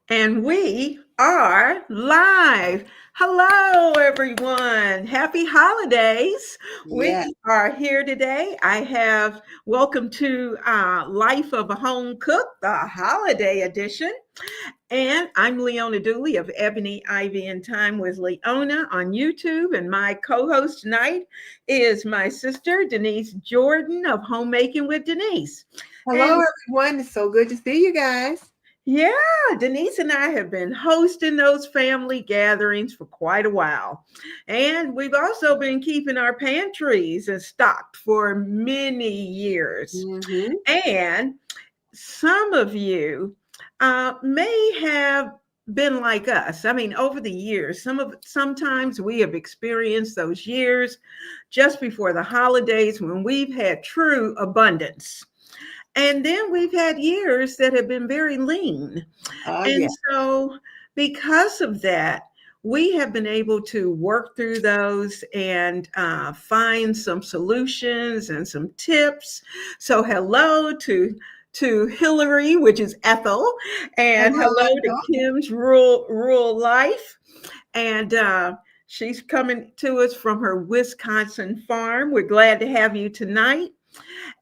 And we are live. Hello, everyone. Happy holidays. Yeah. We are here today. I have welcome to Life of a Home Cook, the holiday edition. And I'm Leona Dooley of Ebony, Ivy, and Time with Leona on YouTube. And my co host tonight is my sister, Denise Jordan of Homemaking with Denise. Hello, And everyone. It's so good to see you guys. yeah, Denise and I have been hosting those family gatherings for quite a while. And we've also been keeping our pantries stocked for many years. Hmm. And some of you may have been like us. I mean, over the years, sometimes we have experienced those years just before the holidays when we've had true abundance. And then we've had years that have been very lean. Oh, And yeah. so, because of that, we have been able to work through those and find some solutions and some tips. So, hello to Hillary, which is Ethel, and Hello, hello to Ethel. Kim's Rural Life. And she's coming to us from her Wisconsin farm. We're glad to have you tonight.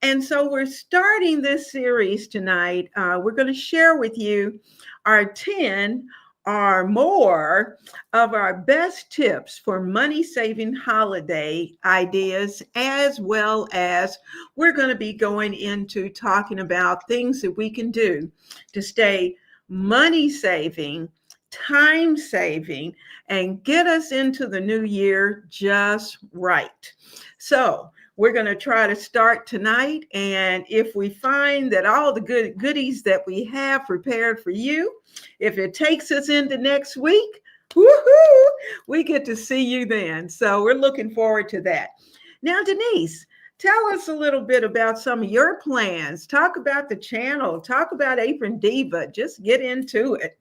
And so we're starting this series tonight. We're going to share with you our 10 or more of our best tips for money saving holiday ideas, as well as we're going to be going into talking about things that we can do to stay money saving, time saving, and get us into the new year just right. So, we're going to try to start tonight. And if we find that all the good goodies that we have prepared for you, if it takes us into next week, woohoo, we get to see you then. So we're looking forward to that. Now, Denise, tell us a little bit about some of your plans. Talk about the channel, talk about Apron Diva. Just get into it.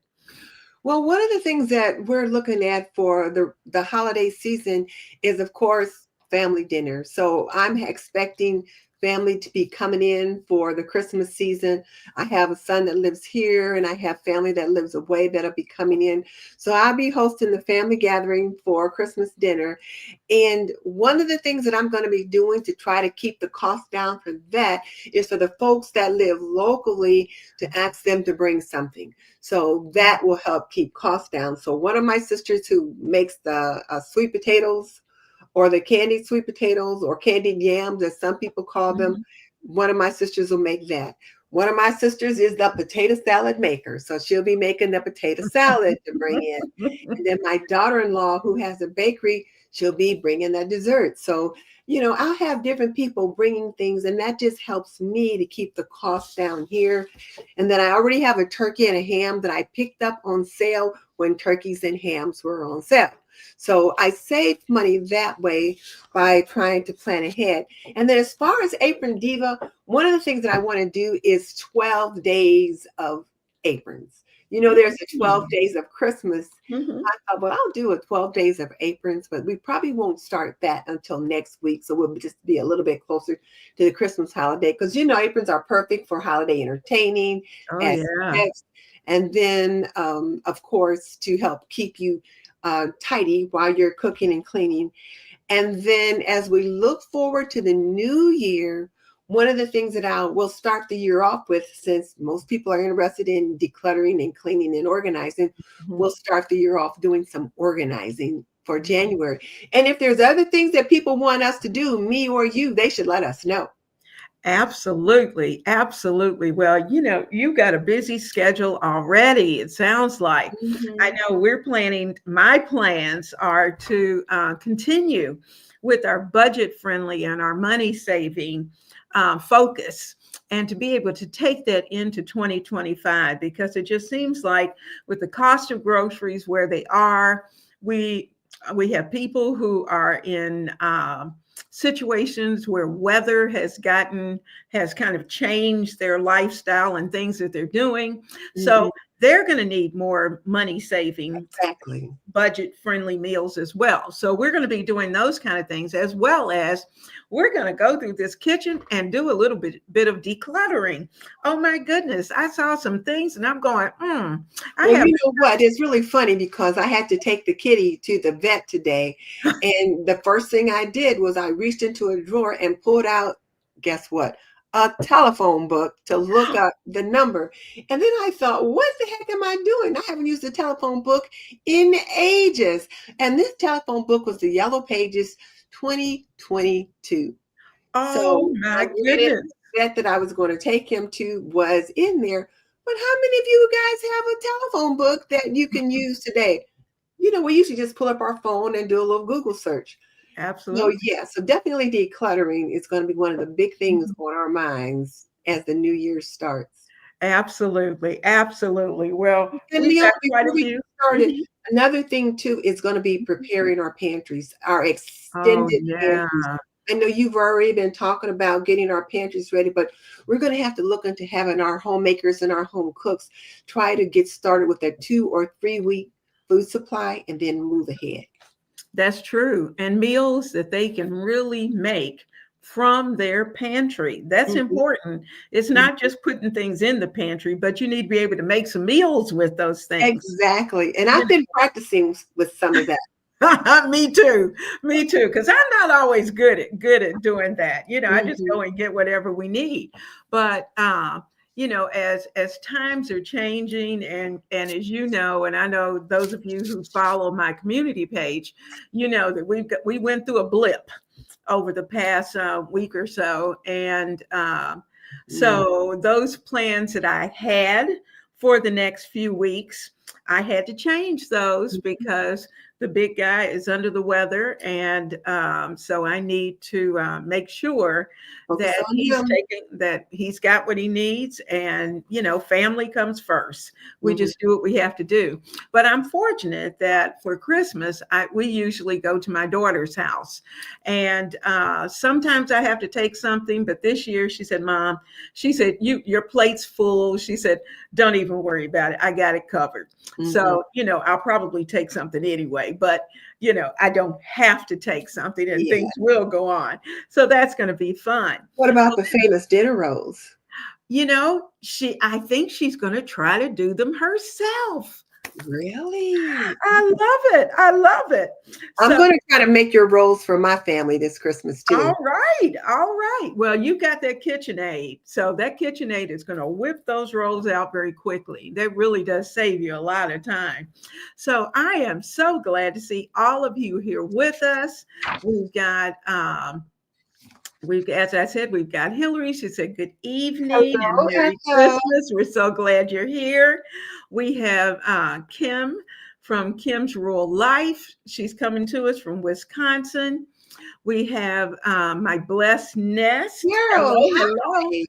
Well, one of the things that we're looking at for the holiday season is, of course, family dinner. So I'm expecting family to be coming in for the Christmas season. I have a son that lives here, and I have family that lives away that'll be coming in. So I'll be hosting the family gathering for Christmas dinner. And one of the things that I'm going to be doing to try to keep the cost down for that is for the folks that live locally to ask them to bring something. So that will help keep costs down. So one of my sisters who makes the sweet potatoes, or the candied sweet potatoes, or candied yams, as some people call them, Mhm. one of my sisters will make that. One of my sisters is the potato salad maker. So she'll be making the potato salad to bring in. And then my daughter-in-law, who has a bakery, she'll be bringing the dessert. So, I'll have different people bringing things, and that just helps me to keep the cost down here. And then I already have a turkey and a ham that I picked up on sale when turkeys and hams were on sale. So I saved money that way by trying to plan ahead. And then as far as Apron Diva, one of the things that I want to do is 12 days of aprons. There's a 12 days of Christmas. Mhm. I thought, well, I'll do a 12 days of aprons, but we probably won't start that until next week. So we'll just be a little bit closer to the Christmas holiday because, aprons are perfect for holiday entertaining Oh, as yeah. gifts. And then, of course, to help keep you tidy while you're cooking and cleaning. And then as we look forward to the new year, one of the things that I will start the year off with, since most people are interested in decluttering and cleaning and organizing, Mhm. we'll start the year off doing some organizing for January. And if there's other things that people want us to do, me or you, they should let us know. Absolutely. Absolutely. Well, you've got a busy schedule already, it sounds like. I Mhm. know we're planning, my plans are to continue with our budget friendly and our money saving focus and to be able to take that into 2025 because it just seems like with the cost of groceries where they are, we we have people who are in situations where weather has kind of changed their lifestyle and things that they're doing. So Mhm. they're going to need more money saving, Exactly. budget friendly meals as well. So we're going to be doing those kind of things, as well as we're going to go through this kitchen and do a little bit of decluttering. Oh my goodness, I saw some things and I'm going, I Well, have. you know what? It's really funny because I had to take the kitty to the vet today. And the first thing I did was I reached into a drawer and pulled out, guess what? A telephone book to look up the number. And then I thought, what the heck am I doing? I haven't used a telephone book in ages. And this telephone book was the Yellow Pages 2022. Oh So my granted, goodness. the vet that I was going to take him to was in there. But how many of you guys have a telephone book that you can use today? You know, we usually just pull up our phone and do a little Google search. So Absolutely. yeah, so definitely decluttering is going to be one of the big things on our minds as the new year starts. Absolutely. Absolutely. Well, And we've got Neil, quite before a we get few. started, Mhm. another thing too is going to be preparing our pantries, our Oh, extended yeah. pantries. I know you've already been talking about getting our pantries ready, but we're going to have to look into having our homemakers and our home cooks try to get started with a 2 or 3 week food supply and then move ahead. That's true. And meals that they can really make from their pantry. That's Mhm, important. It's mhm. not just putting things in the pantry, but you need to be able to make some meals with those things. Exactly. And You I've been practicing with some of that. know? Me too. Me too. Because I'm not always good at doing that. I just Mhm, go and get whatever we need. But as times are changing, and as you know, and I know those of you who follow my community page, you know that we went through a blip over the past week or so. And mhm, so those plans that I had for the next few weeks, I had to change those because the big guy is under the weather. And so I need to make sure focus that on him. that he's got what he needs. And, family comes first. We Mhm. just do what we have to do. But I'm fortunate that for Christmas, we usually go to my daughter's house. And sometimes I have to take something, but this year she said, Mom, she said, your plate's full. She said, don't even worry about it. I got it covered. Mhm. So, I'll probably take something anyway, but I don't have to take something and Yeah. things will go on. So that's going to be fun. What about the famous dinner rolls? I think she's going to try to do them herself. Really? I love it. I love it. I'm So going to try to make your rolls for my family this Christmas too. all right, all right. Well, you got that KitchenAid. So that KitchenAid is going to whip those rolls out very quickly. That really does save you a lot of time. So I am so glad to see all of you here with us. We've got as I said, we've got Hillary. She said, good evening and Hello, Merry hello. Christmas. We're so glad you're here. We have Kim from Kim's Rural Life. She's coming to us from Wisconsin. We have my blessed nest. Carol, Hello, hello. hi.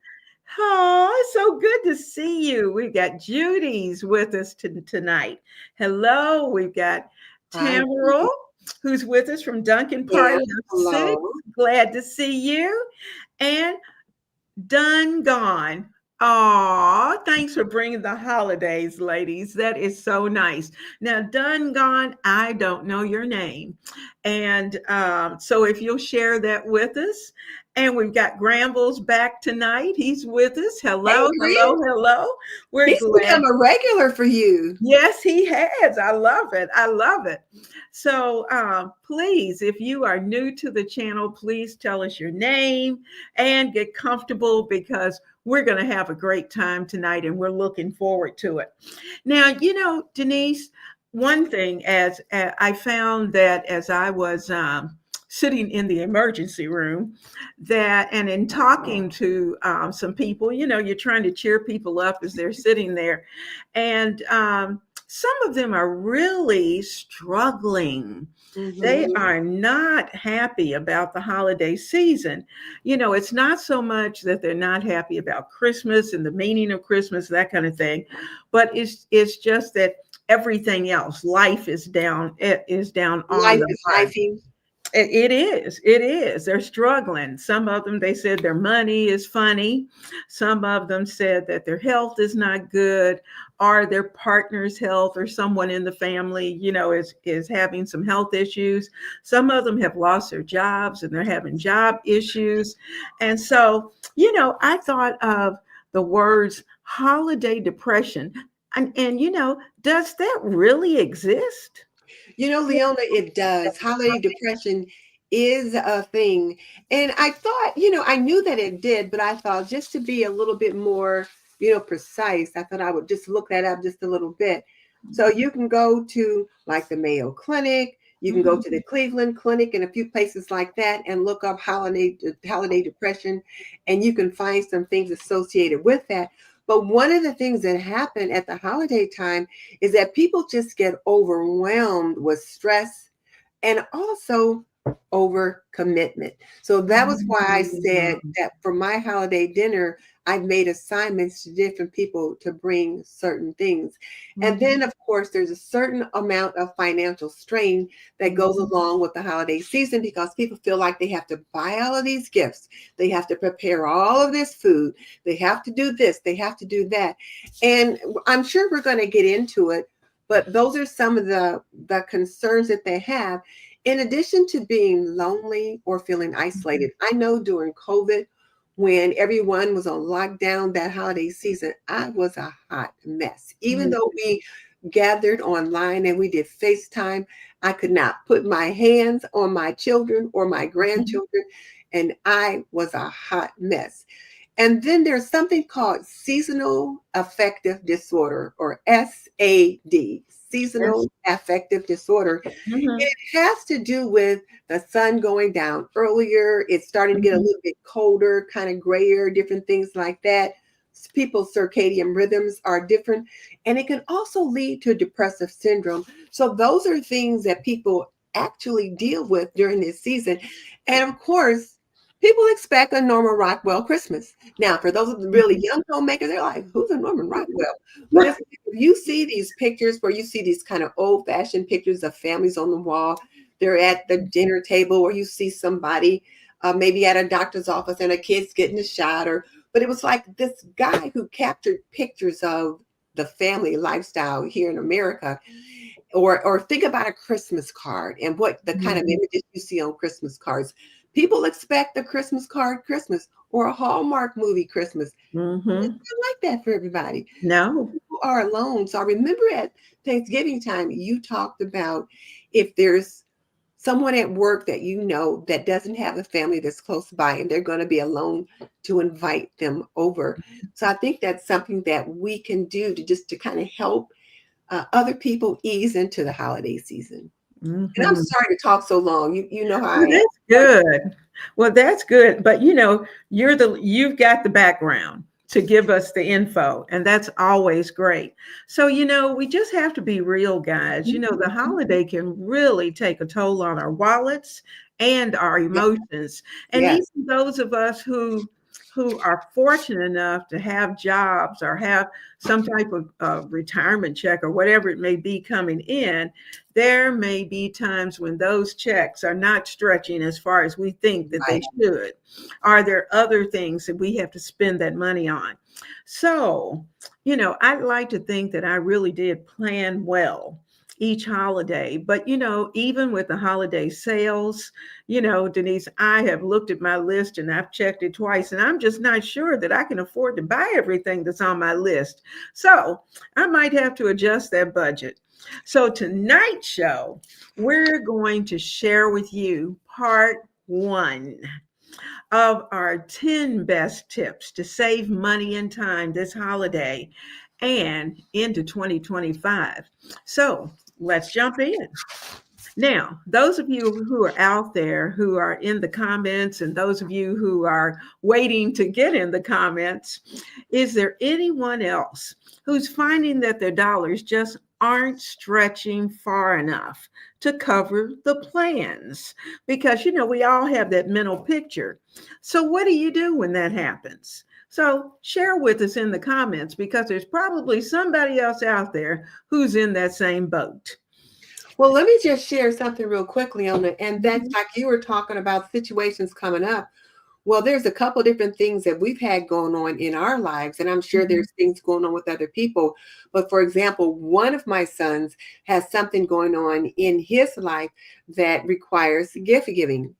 Oh, so good to see you. We've got Judy's with us tonight. Hello. We've got Hi, Tamara, who's with us from Duncan Party Pam. of Six. Hello. Glad to see you. And Done Gone. Aw, thanks for bringing the holidays, ladies. That is so nice. Now, Done Gone, I don't know your name. And so if you'll share that with us. And we've got Grambles back tonight. He's with us. Hey, Hello, Graham. hello, hello. We're He's glad. become a regular for you. Yes, he has. I love it. I love it. So please, if you are new to the channel, please tell us your name and get comfortable because we're going to have a great time tonight and we're looking forward to it. Now, Denise, one thing as I found that as I was sitting in the emergency room, that and in talking to some people, you're trying to cheer people up as they're sitting there, and some of them are really struggling. They Mhm. are not happy about the holiday season. It's not so much that they're not happy about Christmas and the meaning of Christmas, that kind of thing, but it's just that everything else, life is down. It is down on Life the is bottom. lifing. It is. It is. They're struggling. Some of them, they said their money is funny. Some of them said that their health is not good, or their partner's health, or someone in the family, is having some health issues. Some of them have lost their jobs and they're having job issues. And so, I thought of the words holiday depression. And does that really exist? Leona, it does. Holiday depression is a thing. And I thought, I knew that it did, but I thought just to be a little bit more, precise, I thought I would just look that up just a little bit. So you can go to like the Mayo Clinic, you can go Mhm. to the Cleveland Clinic and a few places like that and look up holiday depression, and you can find some things associated with that. But one of the things that happen at the holiday time is that people just get overwhelmed with stress and also over commitment. So that was why I said Mhm. that for my holiday dinner, I've made assignments to different people to bring certain things. And then, Mhm. of course, there's a certain amount of financial strain that goes Mhm. along with the holiday season because people feel like they have to buy all of these gifts. They have to prepare all of this food. They have to do this. They have to do that. And I'm sure we're going to get into it, but those are some of the concerns that they have. In addition to being lonely or feeling isolated, I know during COVID, when everyone was on lockdown that holiday season, I was a hot mess. Even Mhm. though we gathered online and we did FaceTime, I could not put my hands on my children or my grandchildren, and I was a hot mess. And then there's something called seasonal affective disorder, or SAD, Yes. seasonal affective disorder. Mhm. It has to do with the sun going down earlier. It's starting to get a Mhm. little bit colder, kind of grayer, different things like that. People's circadian rhythms are different, and it can also lead to depressive syndrome. So, those are things that people actually deal with during this season. And of course, people expect a Norman Rockwell Christmas. Now, for those of the really Mhm. young homemakers, they're like, who's a Norman Rockwell? But if you see these pictures where you see these kind of old fashioned pictures of families on the wall, they're at the dinner table, or you see somebody maybe at a doctor's office and a kid's getting a shot, but it was like this guy who captured pictures of the family lifestyle here in America. Or think about a Christmas card and what the kind of Mhm. images you see on Christmas cards. People expect a Christmas card Christmas or a Hallmark movie Christmas. It's Mhm. not like that for everybody. No. People are alone. So I remember at Thanksgiving time, you talked about if there's someone at work that you know that doesn't have a family that's close by and they're going to be alone, to invite them over. So I think that's something that we can do to just to kind of help other people ease into the holiday season. And I'm Mhm. sorry to talk so long. You know how I Well, am. that's good. Well, that's good. But you've got the background to give us the info, and that's always great. So, we just have to be real, guys. The holiday can really take a toll on our wallets and our Yeah, emotions. And even yes, those of us who are fortunate enough to have jobs or have some type of retirement check or whatever it may be coming in, there may be times when those checks are not stretching as far as we think that they right. should. Are there other things that we have to spend that money on? So, I'd like to think that I really did plan well each holiday. But, even with the holiday sales, Denise, I have looked at my list and I've checked it twice, and I'm just not sure that I can afford to buy everything that's on my list. So I might have to adjust that budget. So, tonight's show, we're going to share with you part 1 of our 10 best tips to save money and time this holiday and into 2025. So, let's jump in. Now, those of you who are out there who are in the comments, and those of you who are waiting to get in the comments, is there anyone else who's finding that their dollars just aren't stretching far enough to cover the plans? Because, we all have that mental picture. So, what do you do when that happens? So, share with us in the comments, because there's probably somebody else out there who's in that same boat. Well, let me just share something real quickly on it. And that's Mhm, like you were talking about situations coming up. Well, there's a couple different things that we've had going on in our lives, and I'm sure mhm, there's things going on with other people. But for example, one of my sons has something going on in his life that requires gift giving.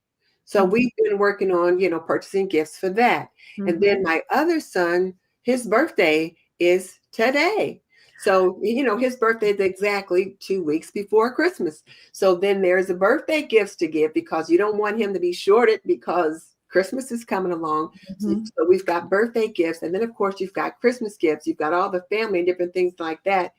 So mhm, we've been working on, purchasing gifts for that. And mhm, then my other son, his birthday is today. So, his birthday is exactly 2 weeks before Christmas. So then there's a birthday gifts to give because you don't want him to be shorted because Christmas is coming along. So, mhm. so we've got birthday gifts. And then, of course, you've got Christmas gifts. You've got all the family and different things like that.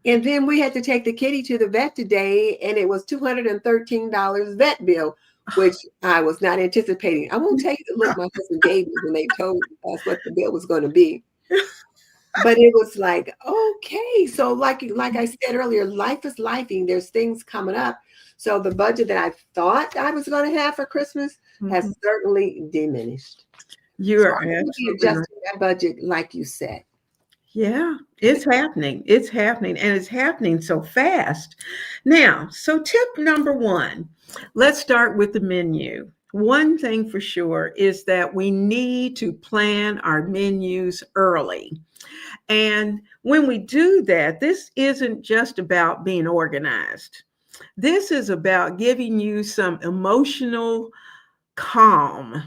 And then we had to take the kitty to the vet today, and it was $213 vet bill, which I was not anticipating. I won't tell you the look my husband gave me when they told us what the bill was going to be. But it was like, okay. So like I said earlier, life is lifing. There's things coming up. So the budget that I thought I was going to have for Christmas Mhm. has certainly diminished. You So are I'm going to be absolutely right. adjusting that budget like you said. Yeah, it's happening. It's happening, and it's happening so fast. Now, so tip number one, let's start with the menu. One thing for sure is that we need to plan our menus early. And when we do that, this isn't just about being organized. This is about giving you some emotional calm,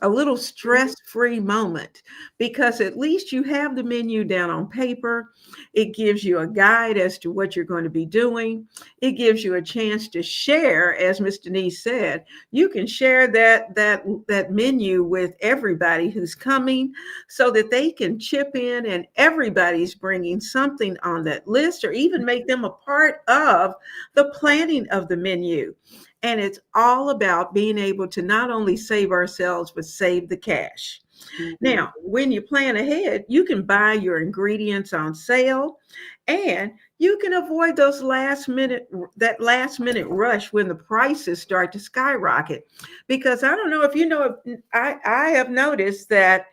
a little Mhm. stress free moment, because at least you have the menu down on paper. It gives you a guide as to what you're going to be doing. It gives you a chance to share, as Miss Denise said. You can share that menu with everybody who's coming, so that they can chip in, and everybody's bringing something on that list, or even make them a part of the planning of the menu. And it's all about being able to not only save ourselves, but save the cash. Mhm. Now, when you plan ahead, you can buy your ingredients on sale, and you can avoid that last minute rush when the prices start to skyrocket. Because I don't know if you know, I have noticed that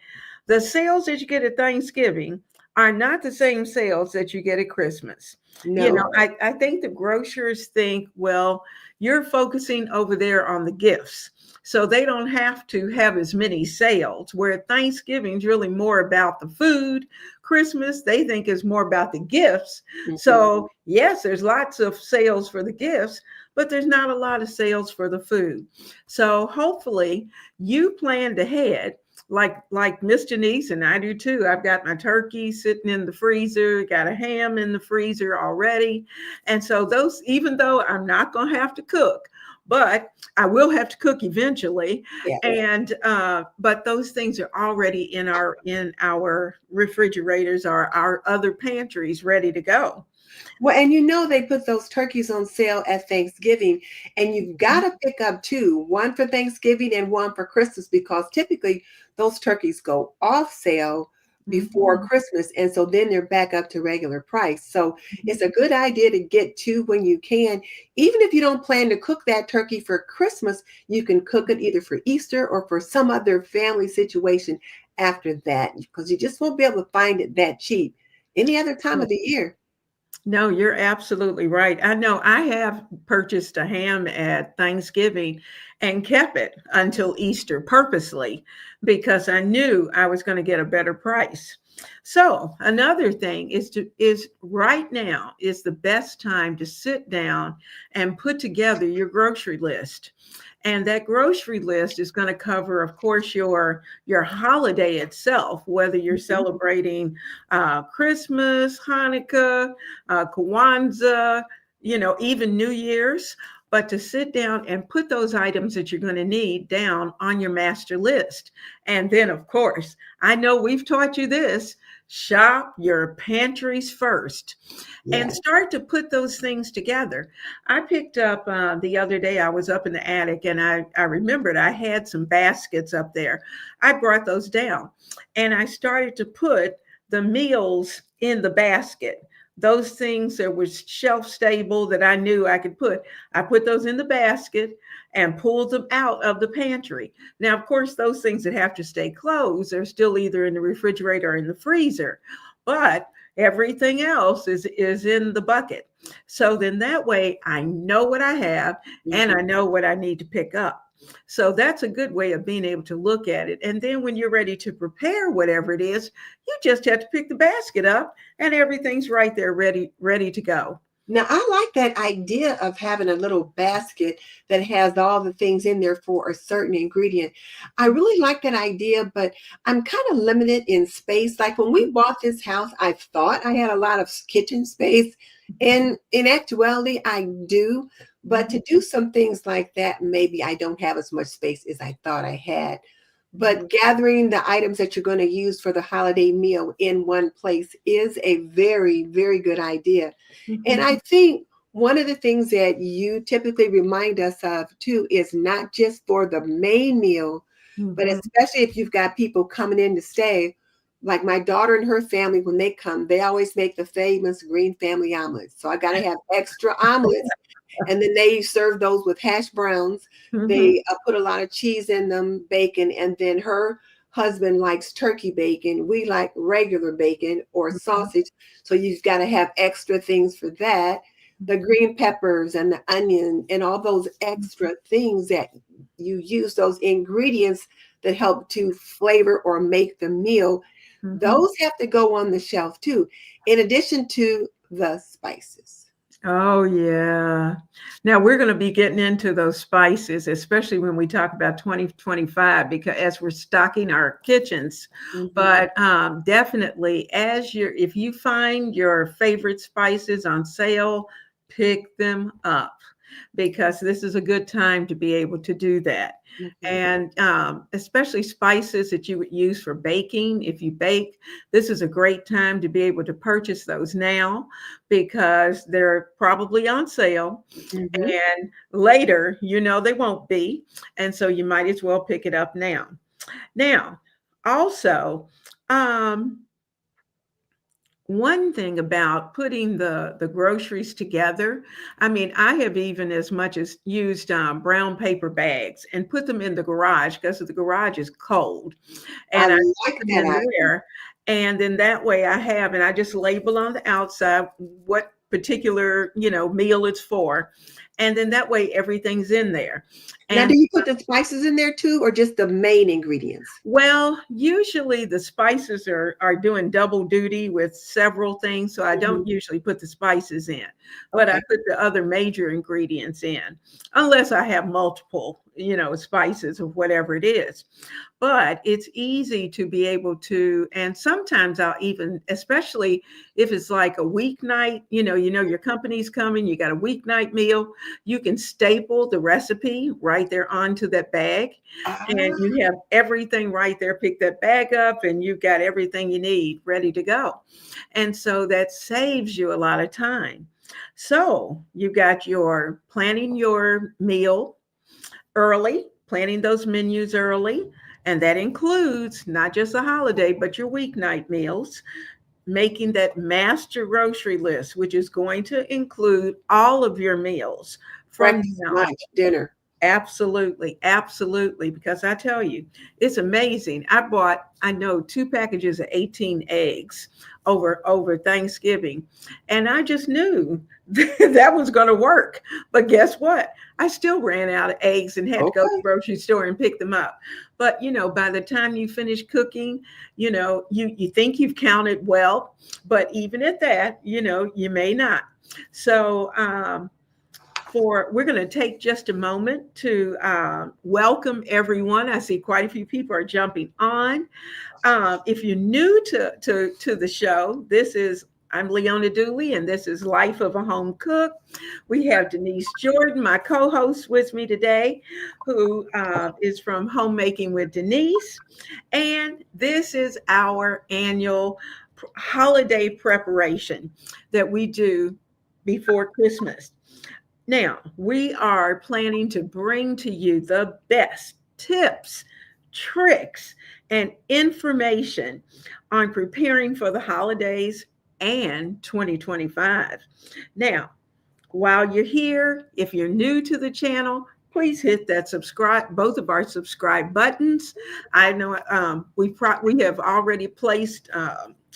the sales that you get at Thanksgiving are not the same sales that you get at Christmas. No. I think the grocers think, well, you're focusing over there on the gifts. So they don't have to have as many sales. Where Thanksgiving is really more about the food. Christmas, they think is more about the gifts. Mhm. So, yes, there's lots of sales for the gifts, but there's not a lot of sales for the food. So, hopefully, you planned ahead like Miss Denise, and I do too. I've got my turkey sitting in the freezer, got a ham in the freezer already. And so those, even though I'm not going to have to cook, but I will have to cook eventually. Yeah. And but those things are already in our refrigerators or our other pantries ready to go. Well, and they put those turkeys on sale at Thanksgiving, and you've got to pick up two, one for Thanksgiving and one for Christmas, because typically those turkeys go off sale before Mhm. Christmas. And so then they're back up to regular price. So Mhm. it's a good idea to get two when you can. Even if you don't plan to cook that turkey for Christmas, you can cook it either for Easter or for some other family situation after that, because you just won't be able to find it that cheap any other time of the year. No, you're absolutely right. I know I have purchased a ham at Thanksgiving and kept it until Easter purposely, because I knew I was going to get a better price. So, another thing is right now is the best time to sit down and put together your grocery list. And that grocery list is going to cover, of course, your holiday itself, whether you're Mhm. celebrating Christmas, Hanukkah, Kwanzaa, even New Year's. But to sit down and put those items that you're going to need down on your master list. And then, of course, I know we've taught you this, shop your pantries first Yeah. and start to put those things together. I picked up the other day, I was up in the attic, and I remembered I had some baskets up there. I brought those down, and I started to put the meals in the basket. Those things that were shelf stable that I knew I could put, I put those in the basket and pulled them out of the pantry. Now, of course, those things that have to stay closed are still either in the refrigerator or in the freezer. But Everything else is in the bucket. So then that way I know what I have and I Mhm. know what I need to pick up. So that's a good way of being able to look at it. And then when you're ready to prepare whatever it is, you just have to pick the basket up and everything's right there ready to go. Now, I like that idea of having a little basket that has all the things in there for a certain ingredient. I really like that idea, but I'm kind of limited in space. Like when we bought this house, I thought I had a lot of kitchen space, and in actuality, I do. But to do some things like that, maybe I don't have as much space as I thought I had. But gathering the items that you're going to use for the holiday meal in one place is a very, very good idea. And I think one of the things that you typically remind us of too is not just for the main meal, but Mhm. especially if you've got people coming in to stay. Like my daughter and her family, when they come, they always make the famous green family omelets. So I got to have extra omelets, and then they serve those with hash browns. Mhm. They put a lot of cheese in them, bacon, and then her husband likes turkey bacon. We like regular bacon or Mhm. sausage. So you've got to have extra things for that. The green peppers and the onion and all those extra things that you use, those ingredients that help to flavor or make the meal, Mhm. those have to go on the shelf too, in addition to the spices. Oh, yeah. Now we're going to be getting into those spices, especially when we talk about 2025, because as we're stocking our kitchens. Mhm. But definitely, if you find your favorite spices on sale, pick them up because this is a good time to be able to do that. Mhm. And especially spices that you would use for baking. If you bake, this is a great time to be able to purchase those now because they're probably on sale. Mhm. And later, they won't be. And so you might as well pick it up now. Now, also, um, one thing about putting the groceries together, I mean, I have even as much as used brown paper bags and put them in the garage because the garage is cold, I and I put like them that in idea. there, and then that way and I just label on the outside what particular meal it's for, and then that way everything's in there. Now, And do you put the spices in there too, or just the main ingredients? well, usually the spices are doing double duty with several things, so I Mhm. don't usually put the spices in, but I Okay. put the other major ingredients in, unless I have multiple, spices of whatever it is. But it's easy to be able to, and sometimes I'll even, especially if it's like a weeknight, your company's coming, you got a weeknight meal, you can staple the recipe right there onto that bag and Ah, you have everything right there. Pick that bag up, and you've got everything you need ready to go. And so that saves you a lot of time. So you've got your planning your meal early, planning those menus early. And that includes not just a holiday, but your weeknight meals, making that master grocery list, which is going to include all of your meals from breakfast, now. lunch, dinner. Absolutely, absolutely. Because I tell you, it's amazing. I know 2 packages of 18 eggs over Thanksgiving, and I just knew that was going to work. But guess what? I still ran out of eggs and had to go to the Okay. grocery store and pick them up. But by the time you finish cooking, you think you've counted well, but even at that, you may not. So we're going to take just a moment to welcome everyone. I see quite a few people are jumping on. If you're new to the show, I'm Leona Dooley, and this is Life of a Home Cook. We have Denise Jordan, my co-host, with me today, who is from Homemaking with Denise, and this is our annual holiday preparation that we do before Christmas. Now, we are planning to bring to you the best tips, tricks, and information on preparing for the holidays and 2025. Now, while you're here, if you're new to the channel, please hit that subscribe, both of our subscribe buttons. I know we have already placed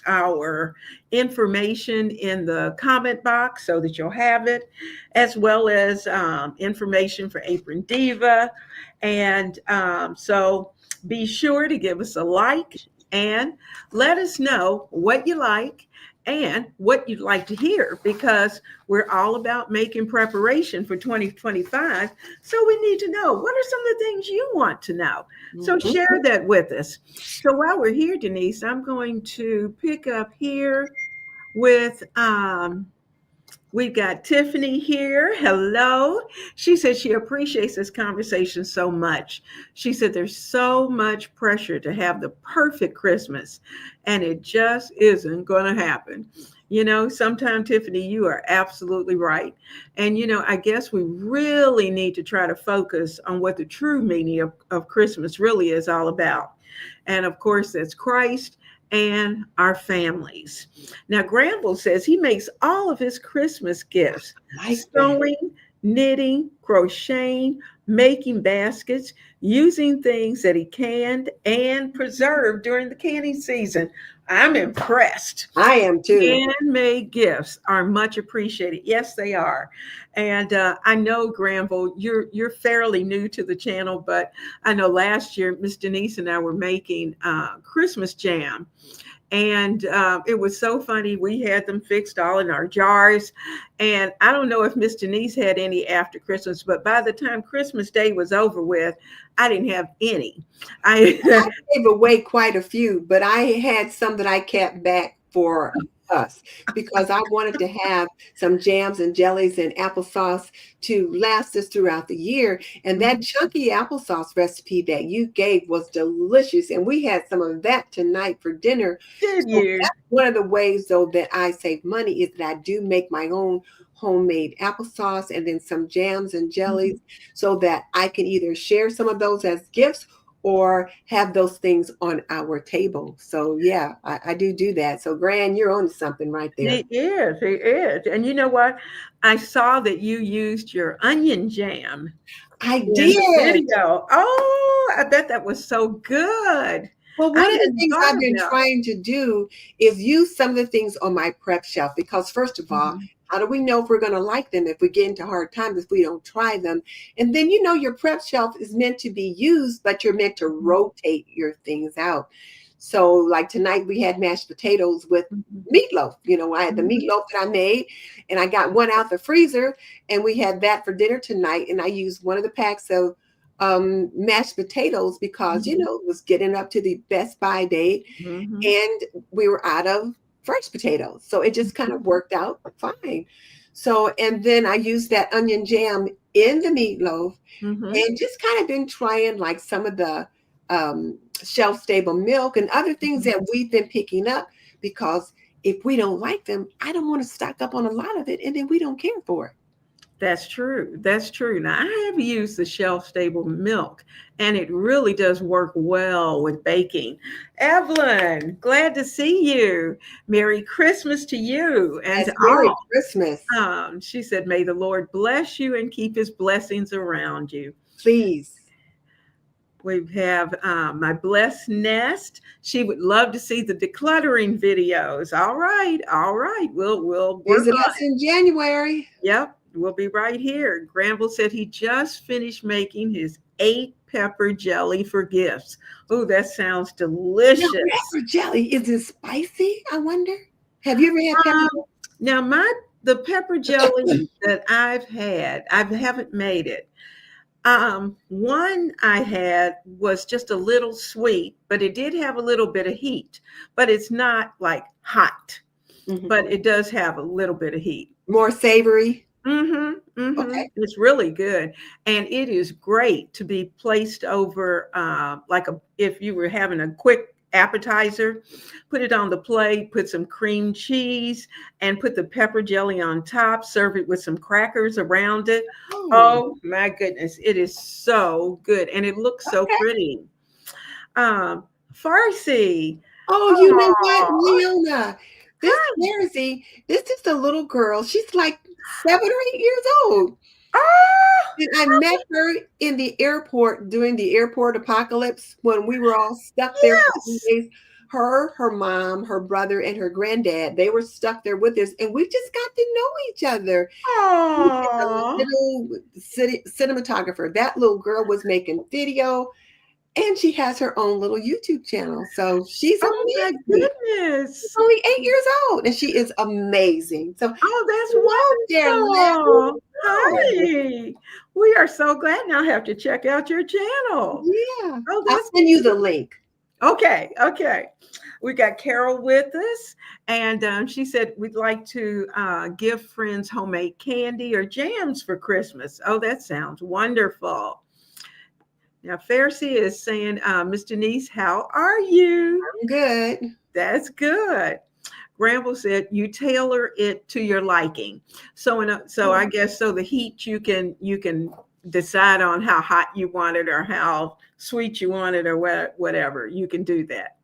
our information in the comment box so that you'll have it, as well as information for Apron Diva. And so be sure to give us a like and let us know what you like and what you'd like to hear, because we're all about making preparation for 2025. So we need to know, what are some of the things you want to know? So Mhm. share that with us. So while we're here, Denise, I'm going to pick up here with we've got Tiffany here. Hello. She said she appreciates this conversation so much. She said there's so much pressure to have the perfect Christmas, and it just isn't going to happen. Sometimes, Tiffany, you are absolutely right. And, I guess we really need to try to focus on what the true meaning of Christmas really is all about. And of course, that's Christ and our families. Now, Granville says he makes all of his Christmas gifts Like that. sewing, knitting, crocheting, making baskets, using things that he canned and preserved during the canning season. I'm impressed. I am too. Handmade gifts are much appreciated. Yes, they are. And I know, Granville, you're fairly new to the channel, but I know last year Miss Denise and I were making Christmas jam, and it was so funny. We had them fixed all in our jars, and I don't know if Miss Denise had any after Christmas, but by the time Christmas Day was over with, I didn't have any. I Gave away quite a few, but I had some that I kept back for us because I wanted to have some jams and jellies and applesauce to last us throughout the year. And that chunky applesauce recipe that you gave was delicious. And we had some of that tonight for dinner. did So you? that's one of the ways, though, that I save money is that I do make my own homemade applesauce and then some jams and jellies so that I can either share some of those as gifts or have those things on our table. So yeah, I do that. So Gran, you're on to something right there. He is. He is. And you know what? I saw that you used your onion jam I in the did. video. Oh, I bet that was so good. Well, I one of the hadn't things thought I've been about. trying to do is use some of the things on my prep shelf because, first of all, Mhm. how do we know if we're going to like them if we get into hard times if we don't try them? And then, your prep shelf is meant to be used, but you're meant to rotate your things out. So, like tonight, we had mashed potatoes with Mhm. meatloaf. I had the Mhm. meatloaf that I made, and I got one out the freezer, and we had that for dinner tonight. And I used one of the packs of mashed potatoes because Mhm. it was getting up to the best by date Mhm. and we were out of fresh potatoes, so it just kind of worked out fine. So and then I used that onion jam in the meatloaf Mhm. and just kind of been trying like some of the shelf stable milk and other things Mhm. that we've been picking up because if we don't like them, I don't want to stock up on a lot of it and then we don't care for it. That's true. That's true. Now, I have used the shelf stable milk, and it really does work well with baking. Evelyn, glad to see you. Merry Christmas to you and Yes, to Merry all. Christmas. She said, may the Lord bless you and keep his blessings around you. Please. We have my blessed nest. She would love to see the decluttering videos. All right, all right. We'll work Visit on us it. in January. Yep, we'll be right here. Granville said he just finished making his 8 pepper jelly for gifts. Oh, that sounds Now, delicious. pepper jelly, is it spicy? I wonder. Have you ever had pepper Um, now the pepper jelly jelly? that I've had, I haven't made it. One I had was just a little sweet, but it did have a little bit of heat, but it's not like hot, Mhm. but it does have a little bit of heat. More savory? Okay. It's really good, and it is great to be placed over, like if you were having a quick appetizer, put it on the plate, put some cream cheese, and put the pepper jelly on top. Serve it with some crackers around it. Oh, Oh my goodness, it is so good, and it looks so okay. pretty. Farsi. Oh, you know what, Oh, Leona? This hi. Jersey, this is a little girl. She's like 7 or 8 years old. Oh, And I met her in the airport during the airport apocalypse when we were all stuck there for yes. 3 days. her mom, her brother, and her granddad, they were stuck there with us, and we just got to know each other. She is a Oh, little cinematographer. That little girl was making video, and she has her own little YouTube channel. So she's oh my amazing. She's goodness. only 8 years old, and she is amazing. So Oh, hello there, that's wonderful. Larry. Hi. We are so glad now I have to check out your channel. Yeah, Oh, I'll that's send you the link. okay. Okay. We got Carol with us, and she said we'd like to give friends homemade candy or jams for Christmas. Oh, that sounds wonderful. Now, Farcy is saying, Miss Denise, how are you? Good. That's good. Gramble said you tailor it to your liking. So I guess so the heat you can decide on how hot you want it or how sweet you want it or whatever. You can do that.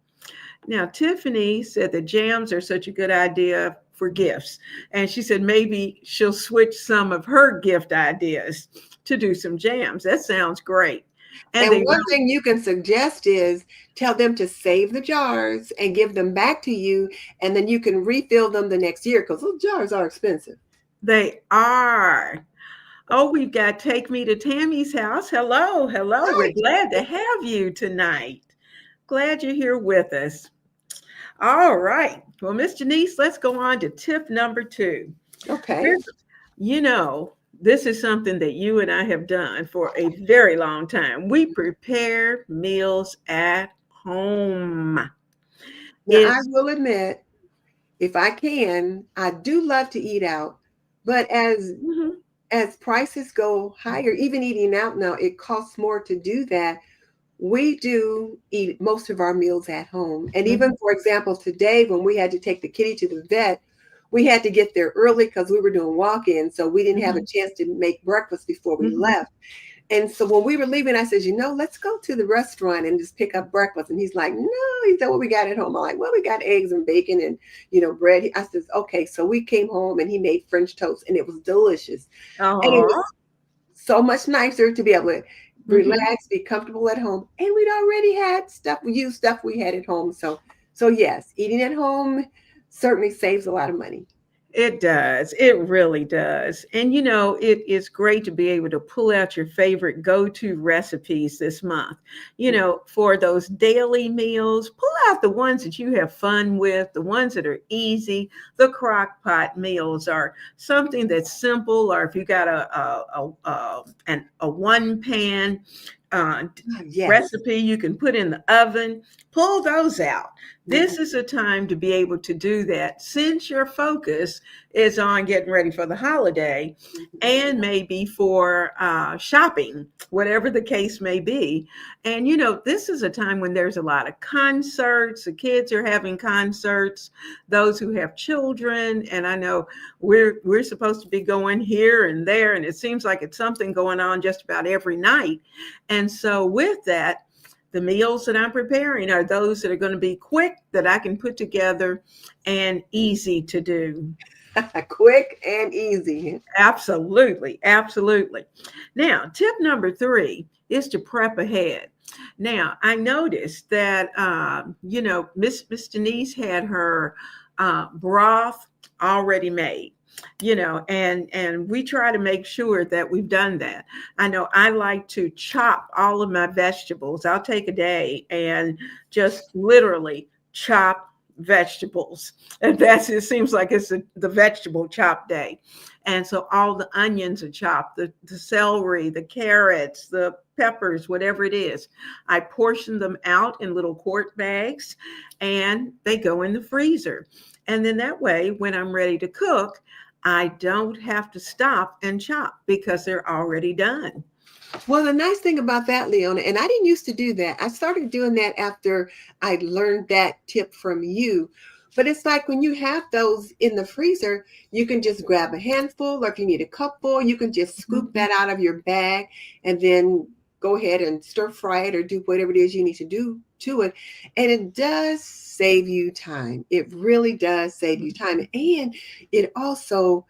Now Tiffany said the jams are such a good idea for gifts. And she said maybe she'll switch some of her gift ideas to do some jams. That sounds great. And And they one thing you can suggest is tell them to save the jars and give them back to you, and then you can refill them the next year because those jars are expensive. they are. Oh, we've got Take Me to Tammy's house. Hello, hello. Hi, We're glad to have you tonight. Glad you're here with us. All right. Well, Miss Janice, let's go on to tip number 2. okay. We're, you know, this is something that you and I have done for a very long time. We prepare meals at home. Now I It's will admit, if I can, I do love to eat out, but mhm, as prices go higher, even eating out now, it costs more to do that. We do eat most of our meals at home. And even, mhm, for example, today when we had to take the kitty to the vet, we had to get there early because we were doing walk-ins, so we didn't have a mhm, chance to make breakfast before we mhm. left. And so when we were leaving, I said, let's go to the restaurant and just pick up breakfast. And he's like, no, he said, what we got at home? I'm like, well, we got eggs and bacon and, bread. I said, okay. So we came home and he made French toast and it was delicious. And it Uh-huh. was so much nicer to be able to Mhm. relax, be comfortable at home. And we'd already had stuff, we used stuff we had at home. So yes, eating at home certainly saves a lot of money. It does. It really does. And it is great to be able to pull out your favorite go to recipes this month. For those daily meals, pull out the ones that you have fun with, the ones that are easy. The crock pot meals are something that's simple, or if you got a one pan uh, Yes. recipe you can put in the oven, pull those out. This Mhm. is a time to be able to do that since your focus is on getting ready for the holiday and maybe for shopping, whatever the case may be. And this is a time when there's a lot of concerts. The kids are having concerts. Those who have children, and I know we're supposed to be going here and there, and it seems like it's something going on just about every night. And so with that, the meals that I'm preparing are those that are going to be quick, that I can put together, and easy to do. Quick and easy. Absolutely. Absolutely. Now, tip number 3 is to prep ahead. Now, I noticed that, Miss Denise had her broth already made, and we try to make sure that we've done that. I know I like to chop all of my vegetables. I'll take a day and just literally chop vegetables. And it seems like it's the vegetable chop day. And so all the onions are chopped, the celery, the carrots, the peppers, whatever it is. I portion them out in little quart bags and they go in the freezer. And then that way, when I'm ready to cook, I don't have to stop and chop because they're already done. Well, the nice thing about that, Leona, and I didn't used to do that. I started doing that after I learned that tip from you. But it's like when you have those in the freezer, you can just grab a handful, or if you need a cupful, you can just scoop Mhm. that out of your bag and then go ahead and stir fry it or do whatever it is you need to do to it. And it does save you time. It really does save you time. And it also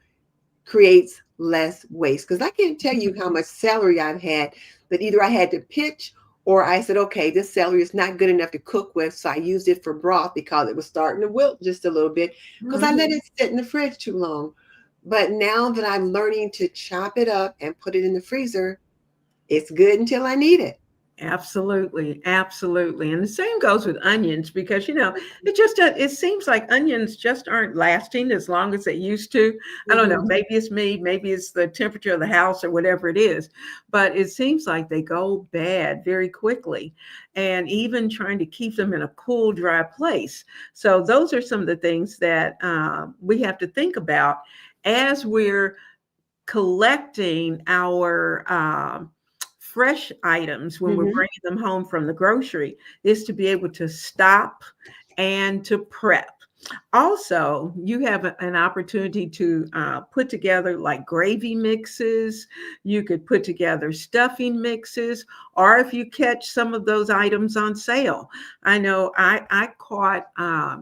creates less waste. Because I can't tell you how much celery I've had that either I had to pitch Or I said, okay, this celery is not good enough to cook with, so I used it for broth because it was starting to wilt just a little bit because I Mhm. let it sit in the fridge too long. But now that I'm learning to chop it up and put it in the freezer, it's good until I need it. Absolutely, absolutely. And the same goes with onions because it just it seems like onions just aren't lasting as long as they used to. I don't know, Mhm. maybe it's me, maybe it's the temperature of the house or whatever it is, but it seems like they go bad very quickly. And even trying to keep them in a cool, dry place. So those are some of the things that we have to think about as we're collecting our fresh items when we're Mhm. bringing them home from the grocery is to be able to stop and to prep. Also, you have an opportunity to put together like gravy mixes. You could put together stuffing mixes, or if you catch some of those items on sale. I know I caught a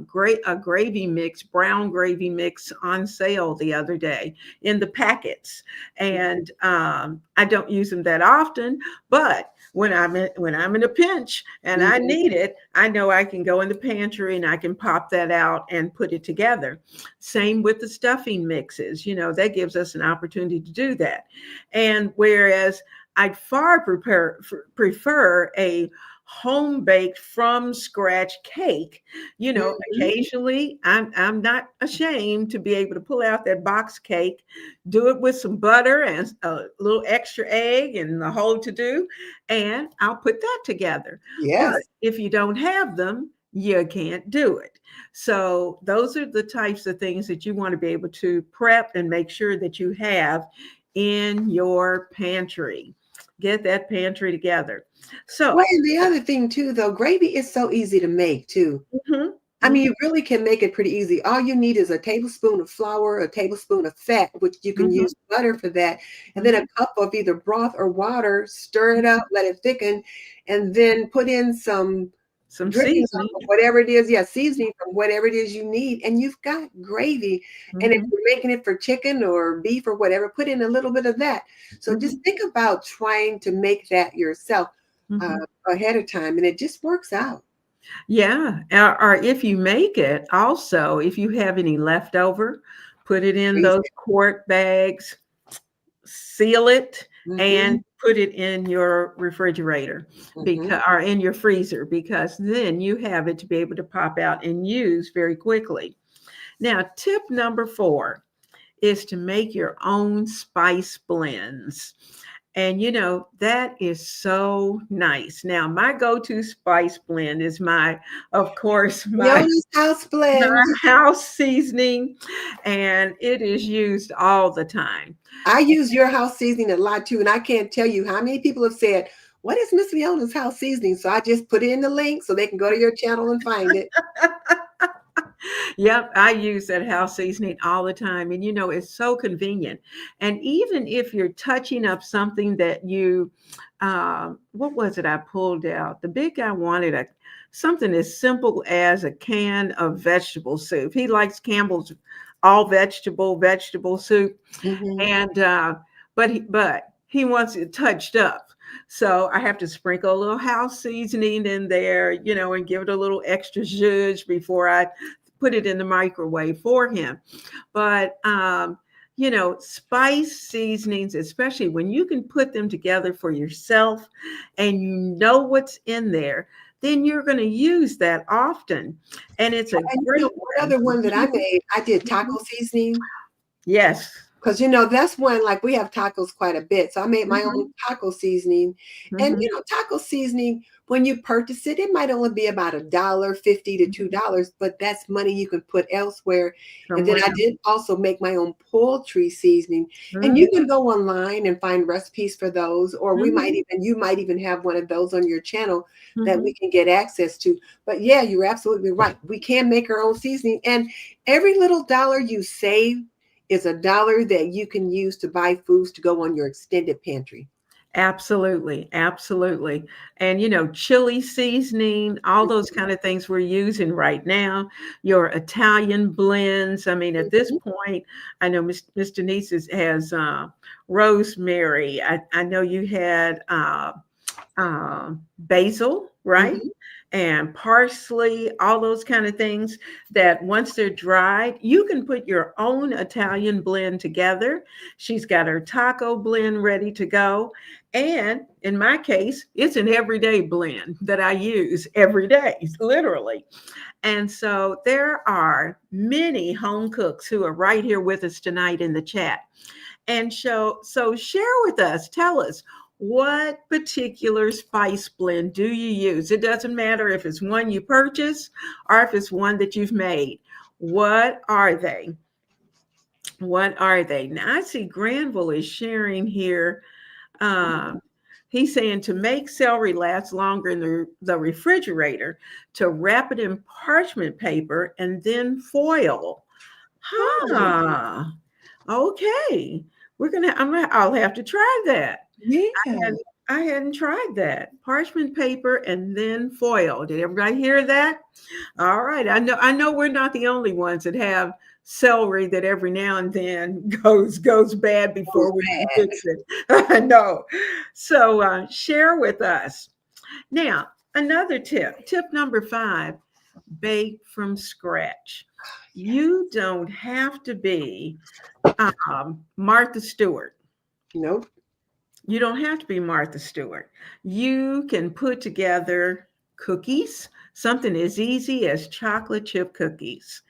gravy mix, brown gravy mix on sale the other day in the packets, and I don't use them that often, but when I'm in a pinch and I Mhm. need it, I know I can go in the pantry and I can pop that out and put it together. Same with the stuffing mixes, that gives us an opportunity to do that. And whereas I'd far prefer a home baked from scratch cake, Mhm. occasionally I'm not ashamed to be able to pull out that box cake, do it with some butter and a little extra egg and the whole to do, and I'll put that together. But Yes. if you don't have them, you can't do it. So those are the types of things that you want to be able to prep and make sure that you have in your pantry. Get that pantry together. So, Well, and the other thing too, though, gravy is so easy to make too. mhm, I mean, mhm, you really can make it pretty easy. All you need is a tablespoon of flour, a tablespoon of fat, which you can mhm, use butter for that, and then a mhm, cup of either broth or water. Stir it up, let it thicken, and then put in some some drippings seasoning. of whatever it is, yeah, seasoning from whatever it is you need, and you've got gravy. And if Mhm, you're making it for chicken or beef or whatever, put in a little bit of that. So just mhm, think about trying to make that yourself uh, mhm. ahead of time, and it just works out. Yeah, or if you make it, also, if you have any leftover, put it in Freeze those it. quart bags, seal it, Mhm, and put it in your refrigerator mhm. because or in your freezer because then you have it to be able to pop out and use very quickly. Now, tip number 4 is to make your own spice blends. And that is so nice. Now, my go-to spice blend is of course, my Fiona's house blend. house seasoning, and it is used all the time. I use your house seasoning a lot too, and I can't tell you how many people have said, "What is Miss Fiona's house seasoning?" So I just put it in the link so they can go to your channel and find it. Yep, I use that house seasoning all the time. And it's so convenient. And even if you're touching up something that what was it I pulled out? The big guy wanted something as simple as a can of vegetable soup. He likes Campbell's all vegetable soup. Mhm. And but he wants it touched up. So I have to sprinkle a little house seasoning in there, and give it a little extra zhuzh before I put it in the microwave for him. But spice seasonings, especially when you can put them together for yourself and you know what's in there, then you're going to use that often. And it's a And great one way. other one that I Mhm, made, I did mhm. taco seasoning. Yes. 'Cause, that's one like, we have tacos quite a bit, so I made my own Mhm, taco seasoning, and, mhm, taco seasoning, when you purchase it, it might only be about $1.50 to mhm. $2, but that's money you can put elsewhere, and then Somewhere. I did also make my own poultry seasoning, and Mhm, you can go online and find recipes for those, or mhm, you might even have one of those on your channel that we mhm. can get access to, but yeah, you're absolutely right, we can make our own seasoning, and every little dollar you save is a dollar that you can use to buy foods to go on your extended pantry. Absolutely, absolutely. And chili seasoning, all those kind of things we're using right now. Your Italian blends. I mean, at this Mhm. point, I know Miss Denise has rosemary. I know you had basil, right? Mhm. And parsley, all those kind of things that once they're dried, you can put your own Italian blend together. She's got her taco blend ready to go. And in my case, it's an everyday blend that I use every day, literally. And so there are many home cooks who are right here with us tonight in the chat. And so share with us, tell us what particular spice blend do you use? It doesn't matter if it's one you purchase or if it's one that you've made. What are they? What are they? Now I see Granville is sharing here. Um, he's saying to make celery last longer in the refrigerator, to wrap it in parchment paper and then foil. Oh, Huh. Okay. I'll have to try that. yeah. And I hadn't tried that. Parchment paper and then foil. Did everybody hear that? All right. I know we're not the only ones that have celery that every now and then goes bad Goes before we can bad. fix it. I know. So share with us. Now, another tip. Tip number 5, bake from scratch. You don't have to be Martha Stewart. Nope. You don't have to be Martha Stewart. You can put together cookies, something as easy as chocolate chip cookies.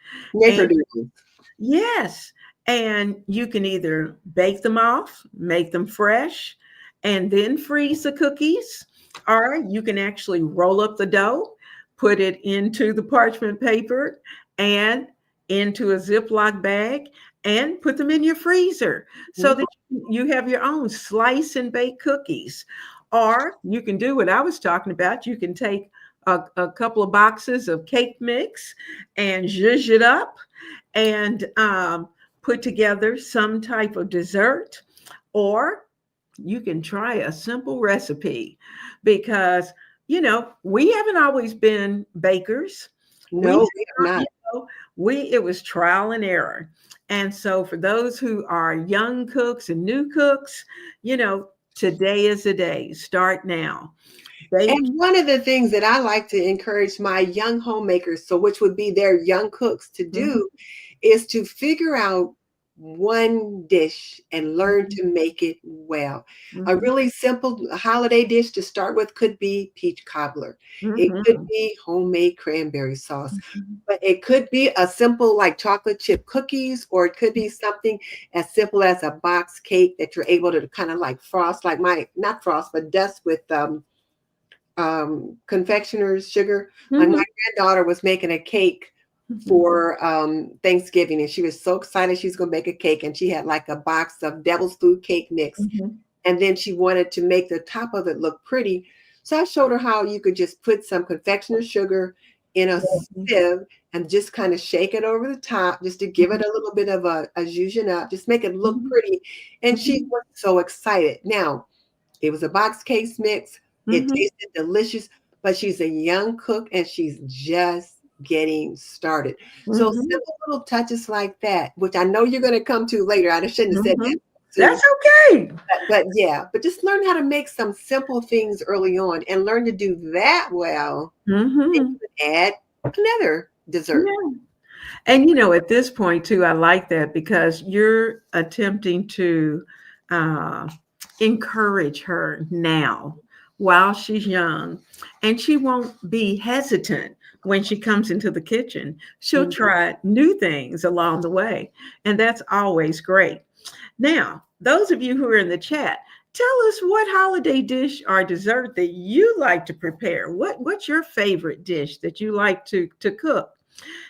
And Snickerdoodle. yes, and you can either bake them off, make them fresh, and then freeze the cookies, or you can actually roll up the dough, put it into the parchment paper and into a Ziploc bag and put them in your freezer so Mhm. that you have your own slice and bake cookies. Or you can do what I was talking about. You can take a couple of boxes of cake mix and zhuzh it up and put together some type of dessert, or you can try a simple recipe because we haven't always been bakers. We No, we have you not. know we it was trial and error. And so for those who are young cooks and new cooks, today is the day. Start now. Bake. And one of the things that I like to encourage my young homemakers, so which would be their young cooks to Mhm, do, is to figure out one dish and learn mhm, to make it well. A mhm, really simple holiday dish to start with could be peach cobbler. It could mhm, be homemade cranberry sauce. mhm, But it could be a simple like chocolate chip cookies, or it could be something as simple as a box cake that you're able to kind of like frost, like my not frost, but dust with confectioner's sugar. Like my mhm, granddaughter was making a cake mhm, for Thanksgiving, and she was so excited she's going to make a cake, and she had like a box of devil's food cake mix, mhm, and then she wanted to make the top of it look pretty. So I showed her how you could just put some confectioner's sugar in a mhm, sieve and just kind of shake it over the top just to give it a little bit of a zhuzhing up, just make it look mhm, pretty. And she mhm, was so excited. Now, it was a box case mix. It mhm, tasted delicious, but she's a young cook and she's just getting started. So mhm, simple little touches like that, which I know you're going to come to later. I shouldn't have said that mhm. soon. That's okay. But yeah, but just learn how to make some simple things early on and learn to do that well. And Mhm. you can add another dessert. Yeah. And at this point too, I like that because you're attempting to uh, encourage her now while she's young, and she won't be hesitant when she comes into the kitchen. She'll Mhm. try new things along the way, and that's always great. Now, those of you who are in the chat, tell us what holiday dish or dessert that you like to prepare. What's your favorite dish that you like to cook?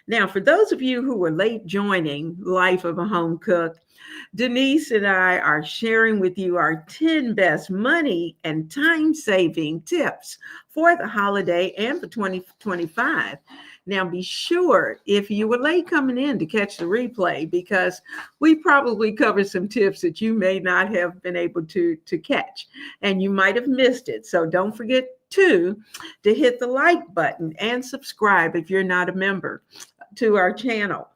Now, for those of you who were late joining Life of a Home Cook, Denise and I are sharing with you our 10 best money and time saving tips for the holiday and for 2025. Now, be sure if you were late coming in to catch the replay because we probably covered some tips that you may not have been able to catch and you might have missed it. So don't forget to hit the like button and subscribe if you're not a member to our channel.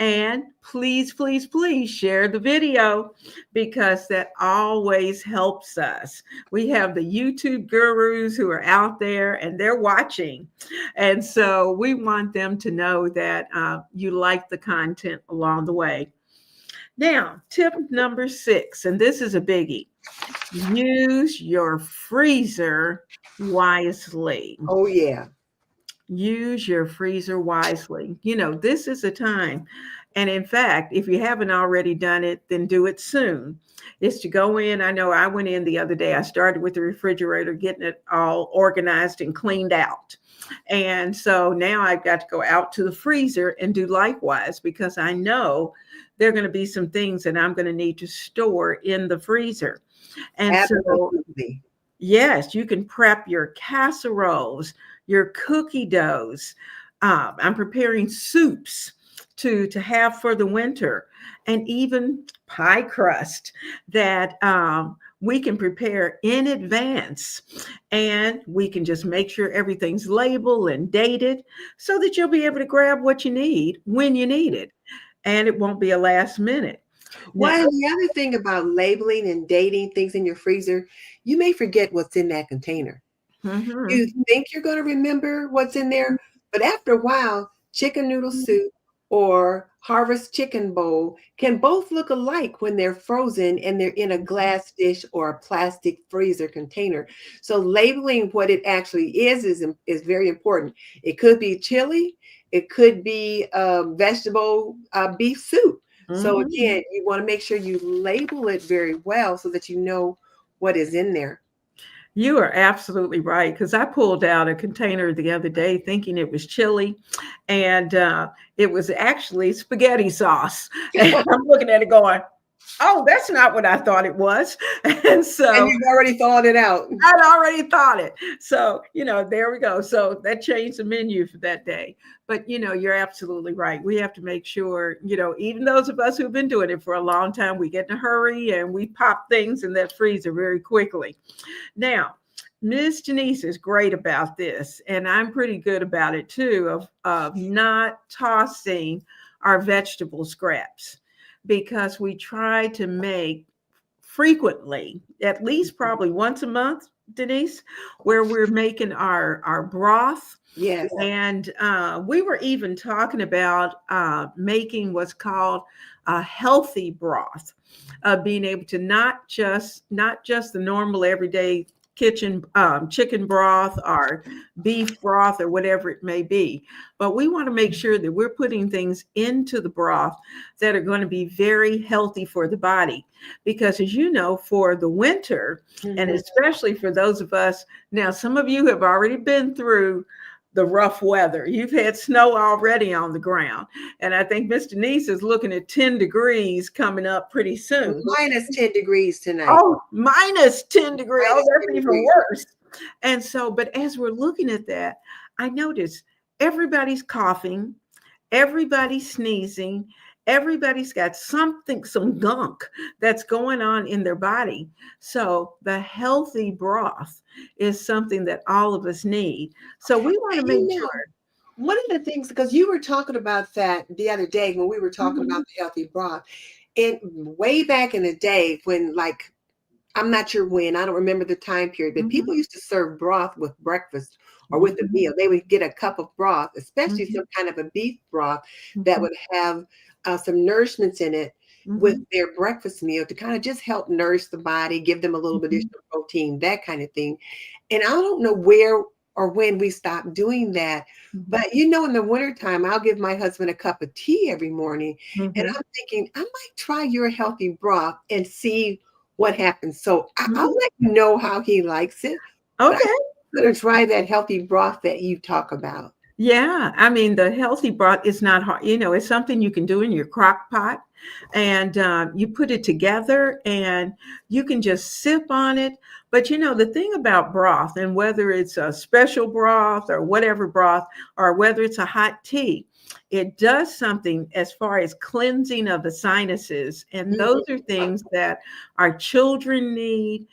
And please, please, please share the video because that always helps us. We have the YouTube gurus who are out there and they're watching. And so we want them to know that you like the content along the way. Now, tip number 6, and this is a biggie: use your freezer wisely. Oh yeah. Use your freezer wisely. This is a time. And in fact, if you haven't already done it, then do it soon. Is to go in. I know I went in the other day. I started with the refrigerator, getting it all organized and cleaned out. And so now I've got to go out to the freezer and do likewise because I know there are going to be some things that I'm going to need to store in the freezer. And so, Absolutely. yes, you can prep your casseroles, your cookie doughs. I'm preparing soups to have for the winter, and even pie crust that we can prepare in advance. And we can just make sure everything's labeled and dated so that you'll be able to grab what you need when you need it. And it won't be a last minute. Now, Well, and the other thing about labeling and dating things in your freezer, you may forget what's in that container. mhm, You think you're going to remember what's in there, but after a while, chicken noodle soup or harvest chicken bowl can both look alike when they're frozen and they're in a glass dish or a plastic freezer container. So labeling what it actually is very important. It could be chili, it could be vegetable beef soup. So mhm. again, you want to make sure you label it very well so that you know what is in there. You are absolutely right. Because I pulled out a container the other day thinking it was chili, and it was actually spaghetti sauce. And I'm looking at it going, oh, that's not what I thought it was. And And so you've already thawed it out. I'd already thought it. So, there we go. So that changed the menu for that day. But, you're absolutely right. We have to make sure, even those of us who've been doing it for a long time, we get in a hurry and we pop things in that freezer very quickly. Now, Miss Denise is great about this, and I'm pretty good about it too, of not tossing our vegetable scraps because we try to make frequently, at least probably once a month, Denise, where we're making our broth. Yes. And we were even talking about making what's called a healthy broth, being able to not just the normal everyday kitchen chicken broth or beef broth or whatever it may be, but we want to make sure that we're putting things into the broth that are going to be very healthy for the body. Because as you know, for the winter, and Mhm. especially for those of us, now some of you have already been through the rough weather. You've had snow already on the ground. And I think Miss Denise is looking at 10 degrees coming up pretty soon. Minus 10 degrees tonight. Oh, minus 10 degrees. Oh, Minus 10 that's even degrees. worse. And so, but as we're looking at that, I notice everybody's coughing, everybody's sneezing, everybody's got something, some gunk that's going on in their body. So the healthy broth is something that all of us need. So we want to And make one of the things, because you were talking about that the other day when we were talking sure. about the healthy broth, and way back in the day when, like, I'm not sure when, I don't remember the time period, but Mhm, people used to serve broth with breakfast or with a mhm, meal. They would get a cup of broth, especially mhm, some kind of a beef broth that mhm, would have some nourishments in it with mhm, their breakfast meal to kind of just help nourish the body, give them a little bit mhm, additional protein, that kind of thing. And I don't know where or when we stopped doing that. mhm, But in the wintertime, I'll give my husband a cup of tea every morning. And mhm, I'm thinking, I might try your healthy broth and see what happens. So I'll mhm. let you know how he likes it. But Okay. I'm going to try that healthy broth that you talk about. Yeah, I mean, the healthy broth is not hard. It's something you can do in your crock pot, and you put it together, and you can just sip on it. But the thing about broth, and whether it's a special broth or whatever broth, or whether it's a hot tea, it does something as far as cleansing of the sinuses, and those Mhm. are things that our children need.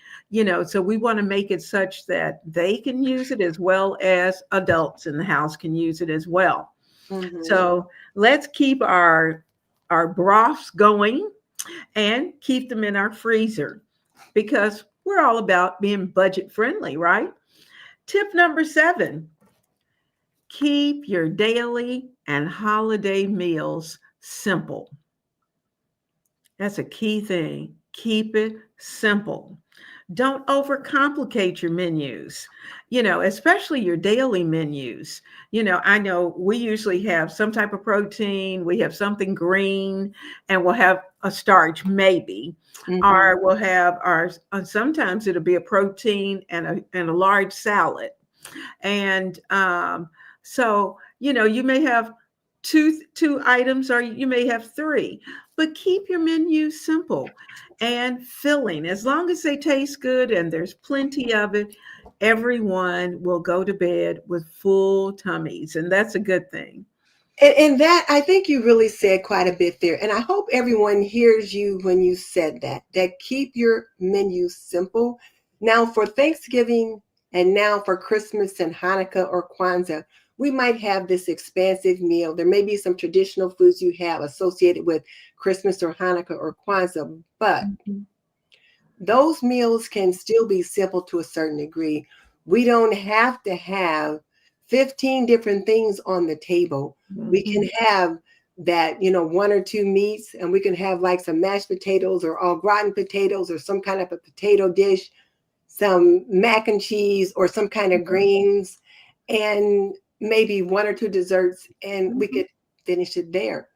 So we want to make it such that they can use it as well as adults in the house can use it as well. Mhm. So let's keep our our broths going and keep them in our freezer because we're all about being budget friendly, right? Tip number 7, keep your daily and holiday meals simple. That's a key thing. Keep it simple. Don't overcomplicate your menus, especially your daily menus. I know we usually have some type of protein, we have something green, and we'll have a starch, maybe. Hmm. Or we'll have our, sometimes it'll be a protein and a large salad. And so, you may have two items or you may have three, but keep your menu simple and filling. As long as they taste good and there's plenty of it, everyone will go to bed with full tummies, and that's a good thing. And that, I think you really said quite a bit there. And I hope everyone hears you when you said that keep your menu simple. Now, for Thanksgiving and now for Christmas and Hanukkah or Kwanzaa, we might have this expansive meal. There may be some traditional foods you have associated with Christmas or Hanukkah or Kwanzaa, but Mhm. those meals can still be simple to a certain degree. We don't have to have 15 different things on the table. We can Mhm. have that, one or two meats, and we can have like some mashed potatoes or au gratin potatoes or some kind of a potato dish, some mac and cheese or some kind of greens, and maybe one or two desserts, and we Mhm. could finish it there.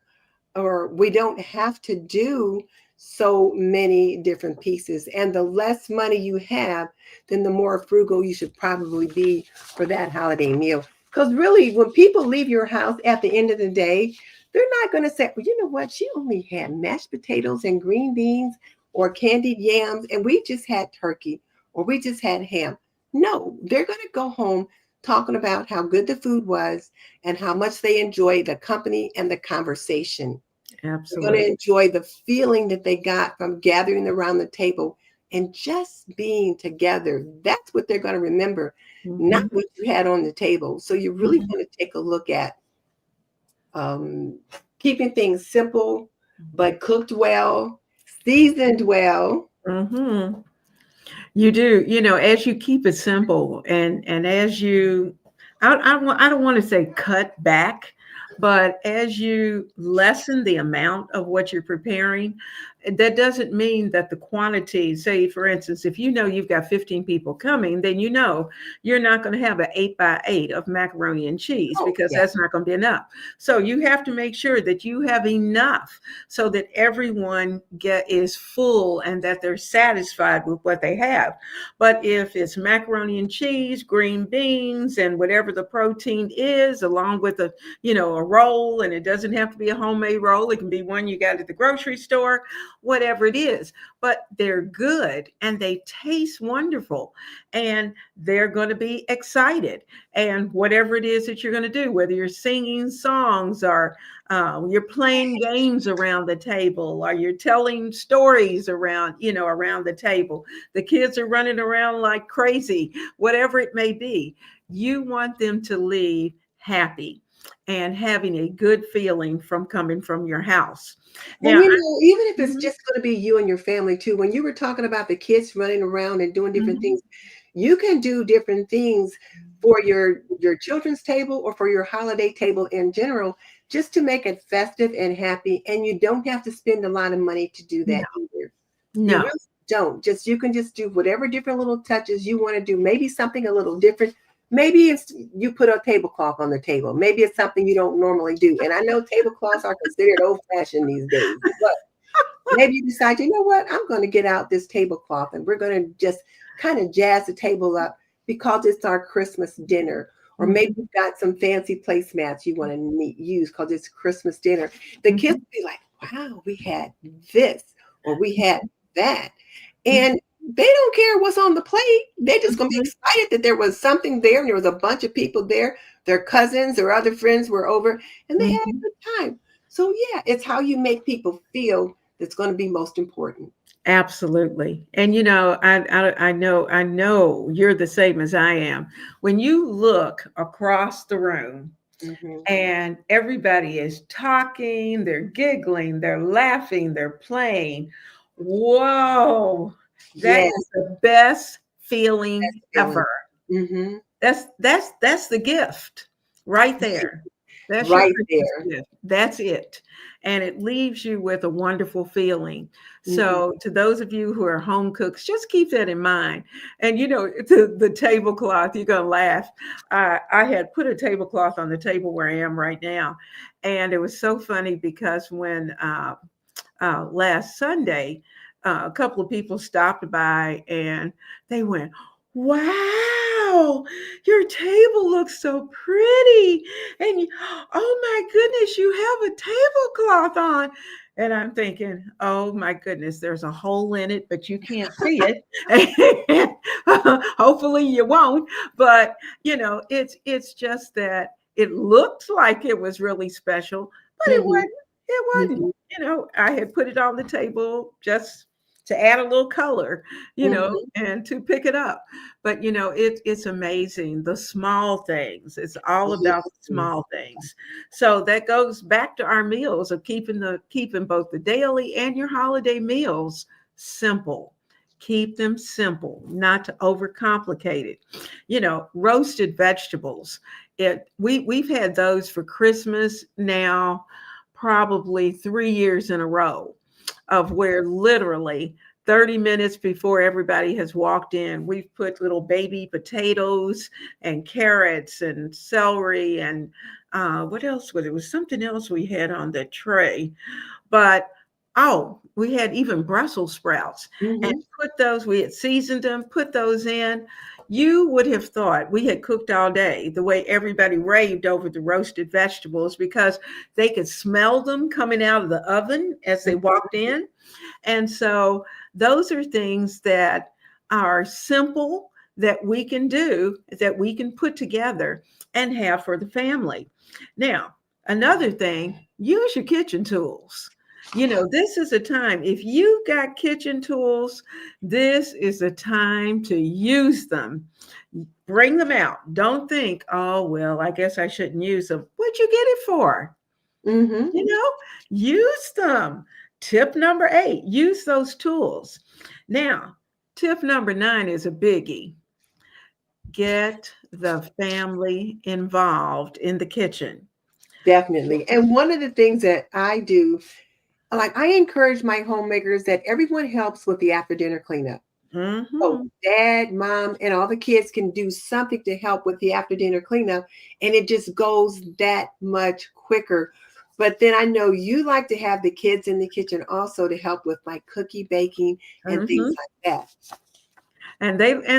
Or we don't have to do so many different pieces. And the less money you have, then the more frugal you should probably be for that holiday meal. Because really, when people leave your house at the end of the day, they're not going to say, well, you know what? She only had mashed potatoes and green beans or candied yams, and we just had turkey or we just had ham. No, they're going to go home talking about how good the food was and how much they enjoy the company and the conversation. They're going to Absolutely. enjoy the feeling that they got from gathering around the table and just being together. That's what they're going to remember, not Mhm. what you had on the table. So you really Mhm. want to take a look at um, keeping things simple, but cooked well, seasoned well. Mhm. You do, as you keep it simple and as you, I don't want to say cut back, but as you lessen the amount of what you're preparing, that doesn't mean that the quantity, say for instance, if you know you've got 15 people coming, then you're not going to have an 8 by 8 of macaroni and cheese Oh, because yeah. that's not going to be enough. So you have to make sure that you have enough so that everyone is full and that they're satisfied with what they have. But if it's macaroni and cheese, green beans, and whatever the protein is, along with a roll, and it doesn't have to be a homemade roll, it can be one you got at the grocery store, whatever it is, but they're good and they taste wonderful and they're going to be excited. And whatever it is that you're going to do, whether you're singing songs or you're playing games around the table or you're telling stories around the table, the kids are running around like crazy, whatever it may be, you want them to leave happy and having a good feeling from coming from your house. And Now, even if it's mhm, just going to be you and your family too, when you were talking about the kids running around and doing different mhm, things, you can do different things for your children's table or for your holiday table in general, just to make it festive and happy. And you don't have to spend a lot of money to do no, that either. You no. really don't. Just you can just do whatever different little touches you want to do. Maybe something a little different. Maybe it's you put a tablecloth on the table. Maybe it's something you don't normally do. And I know tablecloths are considered old fashioned these days, but maybe you decide, you know what, I'm going to get out this tablecloth and we're going to just kind of jazz the table up because it's our Christmas dinner. Or maybe Mhm, you've got some fancy placemats you want to use because it's Christmas dinner. The kids mhm, will be like, wow, we had this or we had that. mhm, And they don't care what's on the plate. They're just going to be mhm, excited that there was something there and there was a bunch of people there. Their cousins or other friends were over and they had a mhm. good time. So, yeah, it's how you make people feel that's going to be most important. Absolutely. And I know you're the same as I am. When you look across the room Mhm. and everybody is talking, they're giggling, they're laughing, they're playing. Whoa, that Yes, is the best that's feeling the feeling. ever. Mhm. That's the gift right there. That's your Right Christmas there. gift. That's it. And it leaves you with a wonderful feeling. Mhm. So to those of you who are home cooks, just keep that in mind. And the tablecloth, you're gonna laugh. I had put a tablecloth on the table where I am right now. And it was so funny because when last Sunday, a couple of people stopped by and they went, "Wow, your table looks so pretty. And oh my goodness, you have a tablecloth on." And I'm thinking, oh my goodness, there's a hole in it, but you can't see it. Hopefully you won't. But it's just that it looked like it was really special, but it Mhm. wasn't. It wasn't. Mhm. I had put it on the table just to add a little color, Mhm. and to pick it up. But it's amazing, the small things. It's all about the Yes. small things. So that goes back to our meals of keeping both the daily and your holiday meals simple. Keep them simple, not to overcomplicate it. Roasted vegetables. We've had those for Christmas now probably 3 years in a row, of where literally 30 minutes before everybody has walked in, we've put little baby potatoes and carrots and celery and what else was it? It was something else we had on the tray. But we had even Brussels sprouts and Mhm. we had seasoned them, put those in. You would have thought we had cooked all day, the way everybody raved over the roasted vegetables, because they could smell them coming out of the oven as they walked in. And so those are things that are simple, that we can do, that we can put together and have for the family. Now, another thing, use your kitchen tools. This is a time, if you got kitchen tools, this is a time to use them. Bring them out. Don't think, oh, well, I guess I shouldn't use them. What'd you get it for? Mhm. You know, use them. Tip number 8, use those tools. Now, tip number 9 is a biggie. Get the family involved in the kitchen. Definitely. And one of the things that I do, like I encourage my homemakers that everyone helps with the after dinner cleanup. So Hmm. dad, mom, and all the kids can do something to help with the after dinner cleanup, and it just goes that much quicker. But then I know you like to have the kids in the kitchen also to help with like cookie baking and things Hmm. like that. And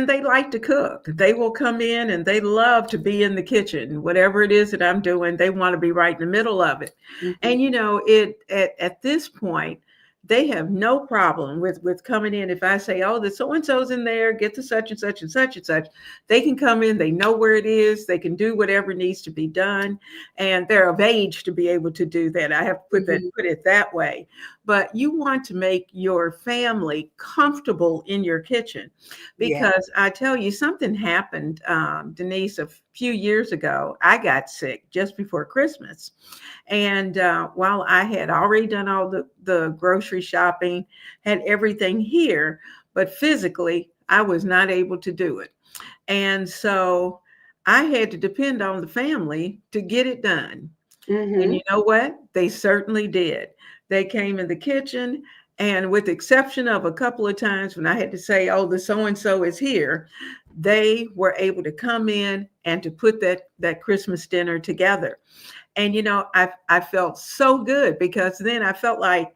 they like to cook. They will come in and they love to be in the kitchen. Whatever it is that I'm doing, they want to be right in the middle of it. And Mhm. it at this point, they have no problem with coming in. If I say, "Oh, the so and so's in there, get the such and such and such and such," they can come in. They know where it is. They can do whatever needs to be done, and they're of age to be able to do that. I have to Mhm. put it that way. But you want to make your family comfortable in your kitchen, Yeah. because I tell you, something happened, Denise, a few years ago. I got sick just before Christmas. And while I had already done all the grocery shopping, had everything here, but physically, I was not able to do it. And so I had to depend on the family to get it done. And you Mhm. know what? They certainly did. They came in the kitchen, and with the exception of a couple of times when I had to say, "Oh, the so and so is here," they were able to come in and to put that Christmas dinner together. And I felt so good, because then I felt like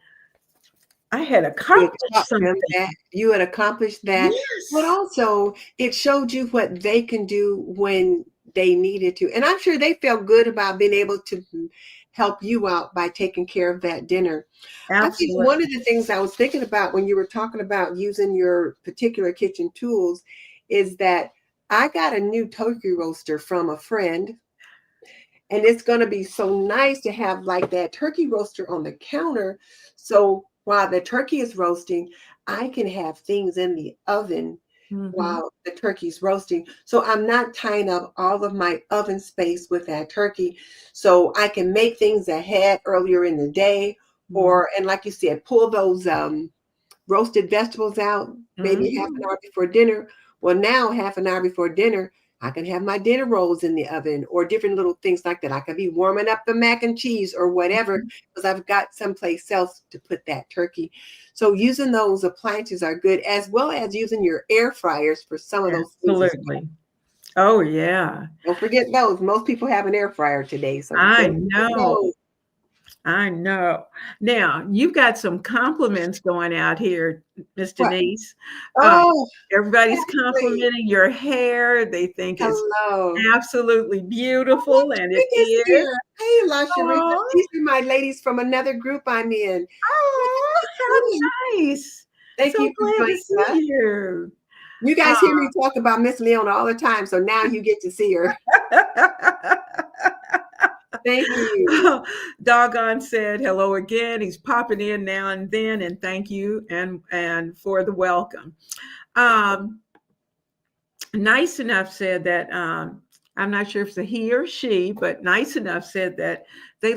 I had You accomplished taught them something. that you had accomplished that, but Yes, also it showed you what they can do when they needed to. And I'm sure they felt good about being able to help you out by taking care of that dinner. I think one absolutely. of the things I was thinking about when you were talking about using your particular kitchen tools is that I got a new turkey roaster from a friend, and it's going to be so nice to have like that turkey roaster on the counter. So while the turkey is roasting, I can have things in the oven Mm-hmm. while the turkey's roasting. So I'm not tying up all of my oven space with that turkey. So I can make things ahead earlier in the day, or, and like you said, pull those roasted vegetables out maybe half an Mm-hmm. hour before dinner. Well, now half an hour before dinner, I can have my dinner rolls in the oven or different little things like that. I could be warming up the mac and cheese or whatever because I've got someplace else to put that turkey. So using those appliances are good, as well as using your air fryers for some of those things as well. Absolutely. Oh, yeah. Don't forget those. Most people have an air fryer today, so I don't forget know. those. I know. Now, you've got some compliments going out here, Miss What? Denise. Uh, Oh, everybody's Ashley. complimenting your hair. They think it's Hello. absolutely beautiful, and it Lasharika's is. here. Hey, Lasharika. Oh, These are my ladies from another group I'm in. oh, how nice. Thank So you for glad to joining see us. you. You guys hear me talk about Miss Leona all the time, so now you get to see her. Thank you. Doggone said hello again. He's popping in now and then, and thank you and for the welcome. Um, Nice enough said that I'm not sure if it's a he or she, but nice enough said that they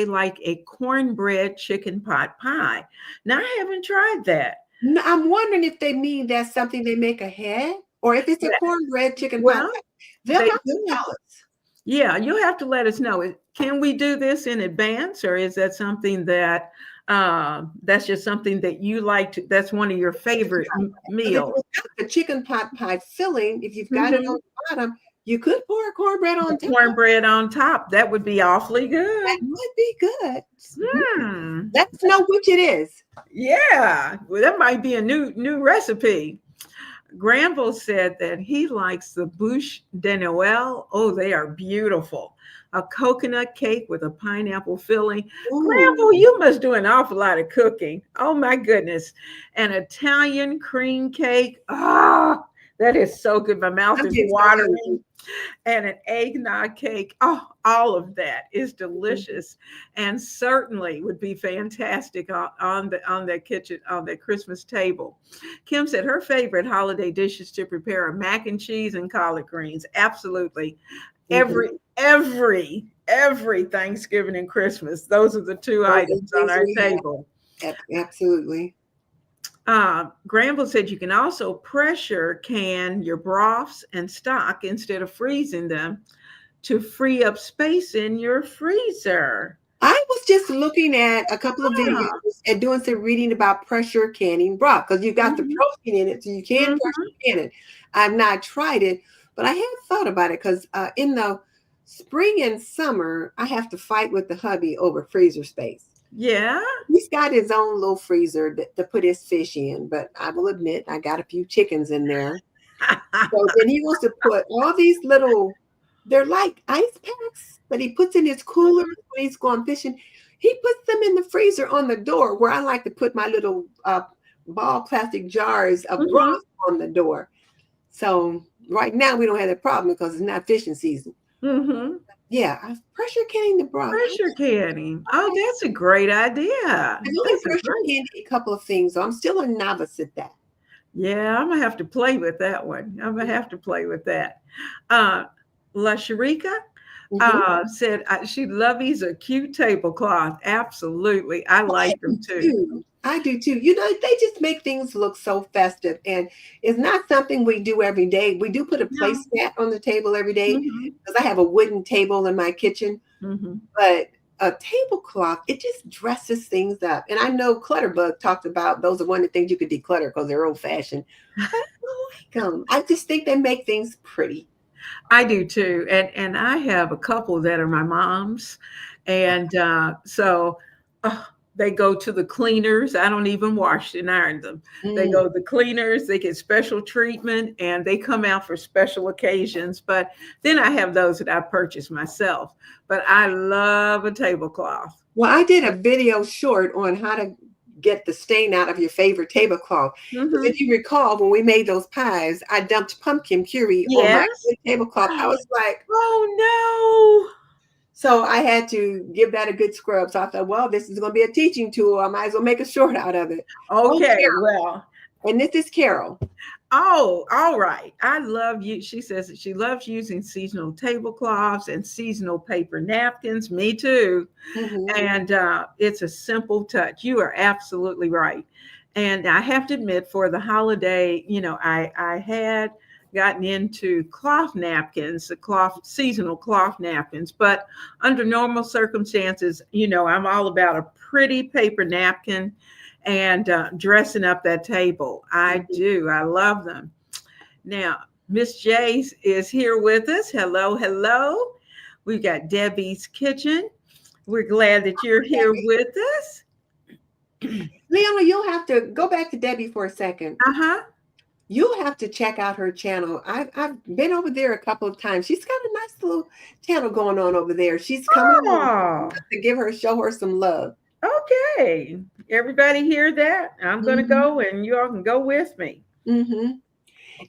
like a cornbread chicken pot pie. Now I haven't tried that. I'm wondering if they mean that's something they make ahead or if it's a Yeah, cornbread chicken pot well, pie. They'll they have to do. tell us. Yeah, you'll have to let us know. Can we do this in advance, or is that something that that's just something that you like to? That's one of your favorite Because if meals. you've got the chicken pot pie filling, if you've got it on Hmm. the bottom, you could pour a cornbread The on top. cornbread on top. That would be awfully good. That might be good. Hmm. Let us know which it is. Yeah, well, that might be a new recipe. Granville said that he likes the bouche de Noël. Oh, they are beautiful. A coconut cake with a pineapple filling. Ooh, Granville, you must do an awful lot of cooking. Oh my goodness. An Italian cream cake. Ah, that is so good. My mouth I'm is getting so watering. hungry. And an eggnog cake. Oh, all of that is Mhm. delicious, and certainly would be fantastic on the kitchen on the Christmas table. Kim said her favorite holiday dishes to prepare are mac and cheese and collard greens. Absolutely, Mhm. every Thanksgiving and Christmas, those are the two Those are the items on things our we table. have. Absolutely. Granville said you can also pressure can your broths and stock instead of freezing them to free up space in your freezer. I was just looking at a couple of Ah, videos and doing some reading about pressure canning broth because you've got the mhm, protein in it, so you can pressure mhm. can it. I've not tried it, but I have thought about it because in the spring and summer, I have to fight with the hubby over freezer space. Yeah. He's got his own little freezer to put his fish in, but I will admit I got a few chickens in there. So then he wants to put all these little, they're like ice packs that he puts in his cooler when he's going fishing. He puts them in the freezer on the door where I like to put my little ball plastic jars of broth Mhm, on the door. So right now we don't have that problem because it's not fishing season. mhm. Yeah, I've pressure canning the broth. Pressure canning. Oh, that's a great idea. I've only That's a pressure great. canned a couple of things, so I'm still a novice at that. Yeah, I'm gonna have to play with that one. I'm gonna have to play with that. Uh, La Sharika Mhm. said she loves a cute tablecloth. Absolutely, I Well, I like them do too. too. I do too. You know, they just make things look so festive, and it's not something we do every day. We do put a No. placemat on the table every day Mhm, because I have a wooden table in my kitchen, mhm. but a tablecloth, it just dresses things up. And I know Clutterbug talked about those are one of the things you could declutter because they're old fashioned. But I like them. I just think they make things pretty. I do too, and I have a couple that are my mom's, and so uh, they go to the cleaners. I don't even wash and iron them. They Mm. go to the cleaners. They get special treatment, and they come out for special occasions. But then I have those that I purchase myself. But I love a tablecloth. Well, I did a video short on how to get the stain out of your favorite tablecloth. Because Hmm. if you recall, when we made those pies, I dumped pumpkin puree on my Yes. tablecloth. I was like, Oh so I had to give that a good scrub. So I thought, well, this is going to be a teaching tool. I might as well make a short out of it. no. Oh, Okay. yeah. Well. And this is Carol. Oh, all right. I love you. She says that she loves using seasonal tablecloths and seasonal paper napkins. Me too. Hmm. And it's a simple touch. You are absolutely right. And I have to admit, for the holiday, I had gotten into cloth napkins, the cloth seasonal cloth napkins, but under normal circumstances, I'm all about a pretty paper napkin and dressing up that table. I do. I love them. Now, Miss J is here with us. Hello, hello. We've got Debbie's Kitchen. We're glad that you're here with us. Leona, you'll have to go back to Debbie for a second. Uh-huh. You'll have to check out her channel. I've been over there a couple of times. She's got a nice little channel going on over there. She's coming along Oh, to show her some love. okay. Everybody hear that? I'm going to Hmm. go and you all can go with me. Hmm.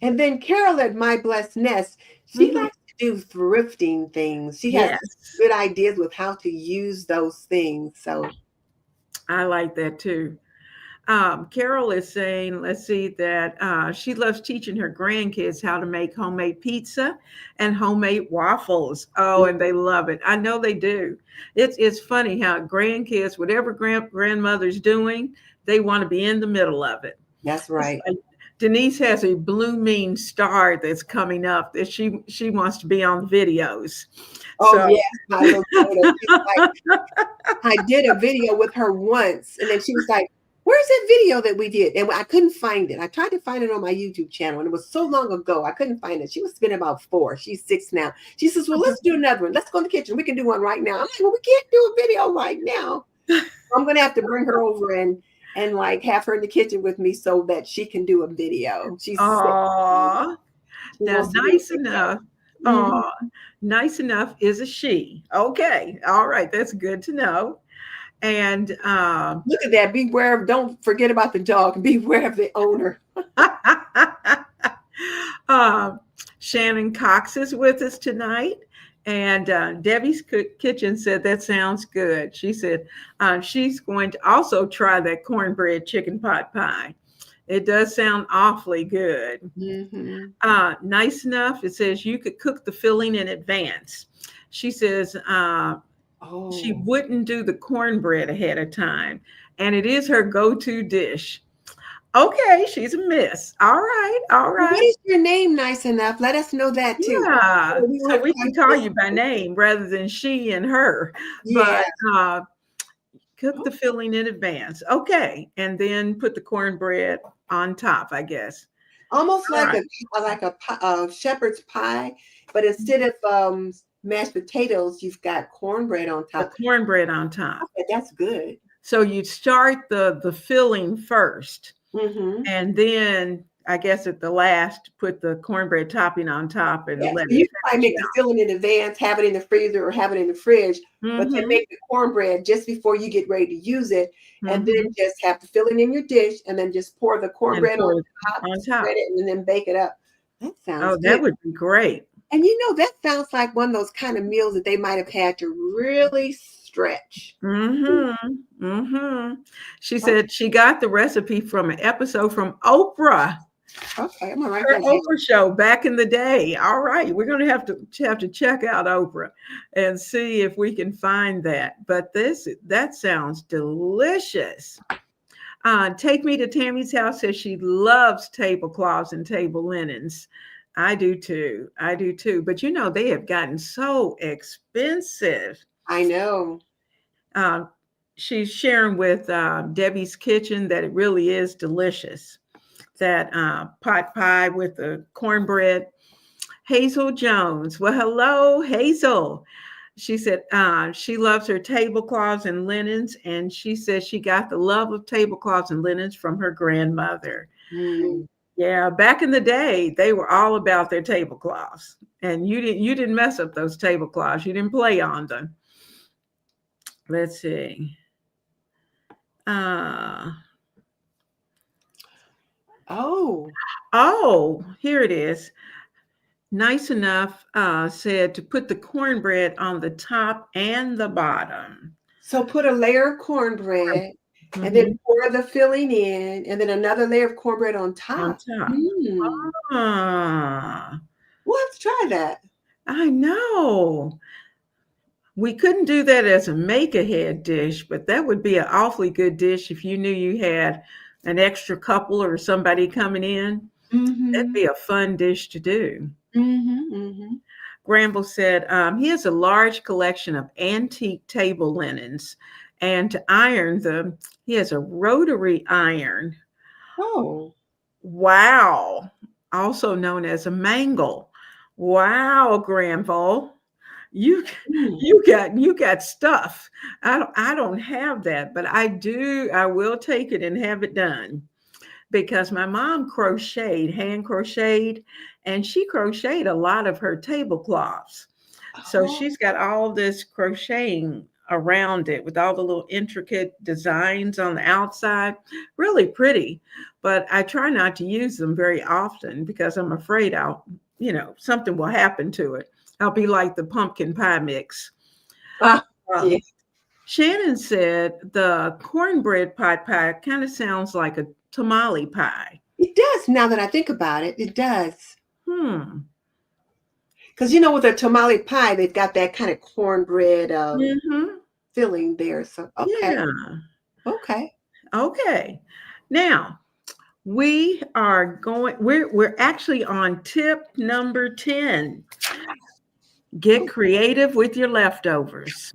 And then Carol at My Blessed Nest, she Mhm. likes to do thrifting things. She has Yes, good ideas with how to use those things. So, I like that too. Carol is saying, let's see, that she loves teaching her grandkids how to make homemade pizza and homemade waffles. Oh, and they love it. I know they do. It's funny how grandkids, whatever grandmother's doing, they want to be in the middle of it. that's It's right. like Denise has a blooming star that's coming up that she wants to be on videos. Oh, So yes, my little daughter. She's like, I did a video with her once, and then she was like, "Where's that video that we did?" And I couldn't find it. I tried to find it on my YouTube channel, and it was so long ago, I couldn't find it. She was been about 4. She's 6 now. She says, "Well, let's do another one. Let's go in the kitchen. We can do one right now." I'm like, "Well, we can't do a video right now. I'm gonna have to bring her over and like have her in the kitchen with me so that she can do a video." She's 6. oh, She now wants to do a nice enough. video. Mhm. Oh, nice enough is a she. Okay, all right, that's good to know. And Look at that. Beware of, don't forget about the dog. Beware of the owner. um, Shannon Cox is with us tonight. And Debbie's Kitchen said that sounds good. She said she's going to also try that cornbread chicken pot pie. It does sound awfully good. Hmm. Nice enough. It says you could cook the filling in advance. She says she Oh. wouldn't do the cornbread ahead of time, and it is her go-to dish. Okay, she's a miss. All right, all Well, what right. is your name, nice enough? Let us know that too. Yeah, So we don't so have to we can fight call this. you by name rather than she and her. Yeah. But cook the filling in advance. Okay, and then put the cornbread on top, I guess. Almost All like right. a shepherd's pie, but instead of mashed potatoes, you've got cornbread on The top. cornbread on top. Okay, that's good. So you start the filling first, Hmm. and then I guess at the last put the cornbread topping on top and Yeah, let so it you can probably finish make the filling in advance, have it in the freezer or have it in the fridge, out. but then Mm-hmm. make the cornbread just before you get ready to use it, and then Mm-hmm. just have the filling in your dish, and then just pour the And cornbread on pour it top, on spread top. it, and then bake it up. That sounds Oh, that good. would be great. And that sounds like one of those kind of meals that they might have had to really stretch. Mm-hmm. Mm-hmm. She Oh, said she got the recipe from an episode from Oprah, okay, I'm gonna write her that down. Oprah show back in the day. All right, we're going to have to check out Oprah and see if we can find that. But that sounds delicious. Take Me to Tammy's House says she loves tablecloths and table linens. I do too. I do too. But they have gotten so expensive. I know. Uh, she's sharing with Debbie's Kitchen that it really is delicious. That pot pie with the cornbread. Hazel Jones. Well, hello, Hazel. She said she loves her tablecloths and linens, and she says she got the love of tablecloths and linens from her grandmother. Mm. Yeah, back in the day, they were all about their tablecloths, and you didn't mess up those tablecloths. You didn't play on them. Let's see. Uh, Oh, oh, here it is. Nice enough said to put the cornbread on the top and the bottom. so put a layer of cornbread. and then Mm-hmm. pour the filling in, and then another layer of cornbread on On top. top. Mm. Ah, We'll have to try that. I know. We couldn't do that as a make ahead dish, but that would be an awfully good dish if you knew you had an extra couple or somebody coming in. That'd Mhm. be a fun dish to do. Mhm. Mhm. Gramble said he has a large collection of antique table linens, and to iron them, he has a rotary iron. Oh. Wow. Also known as a mangle. Wow, Granville. You Mm. you got stuff. I don't have that, but I will take it and have it done because my mom hand crocheted, and she crocheted a lot of her tablecloths. So Oh. she's got all this crocheting around it with all the little intricate designs on the outside. Really pretty, but I try not to use them very often because I'm afraid something will happen to it. I'll be like the pumpkin pie mix. Ah, yeah. Um, Shannon said the cornbread pot pie kind of sounds like a tamale pie. It does. Now that I think about it, it does. Hmm. Because with a tamale pie, they've got that kind of cornbread Mm-hmm. filling there. So okay, Yeah. okay. Okay. Now, we're actually on tip number 10. Get creative with your leftovers.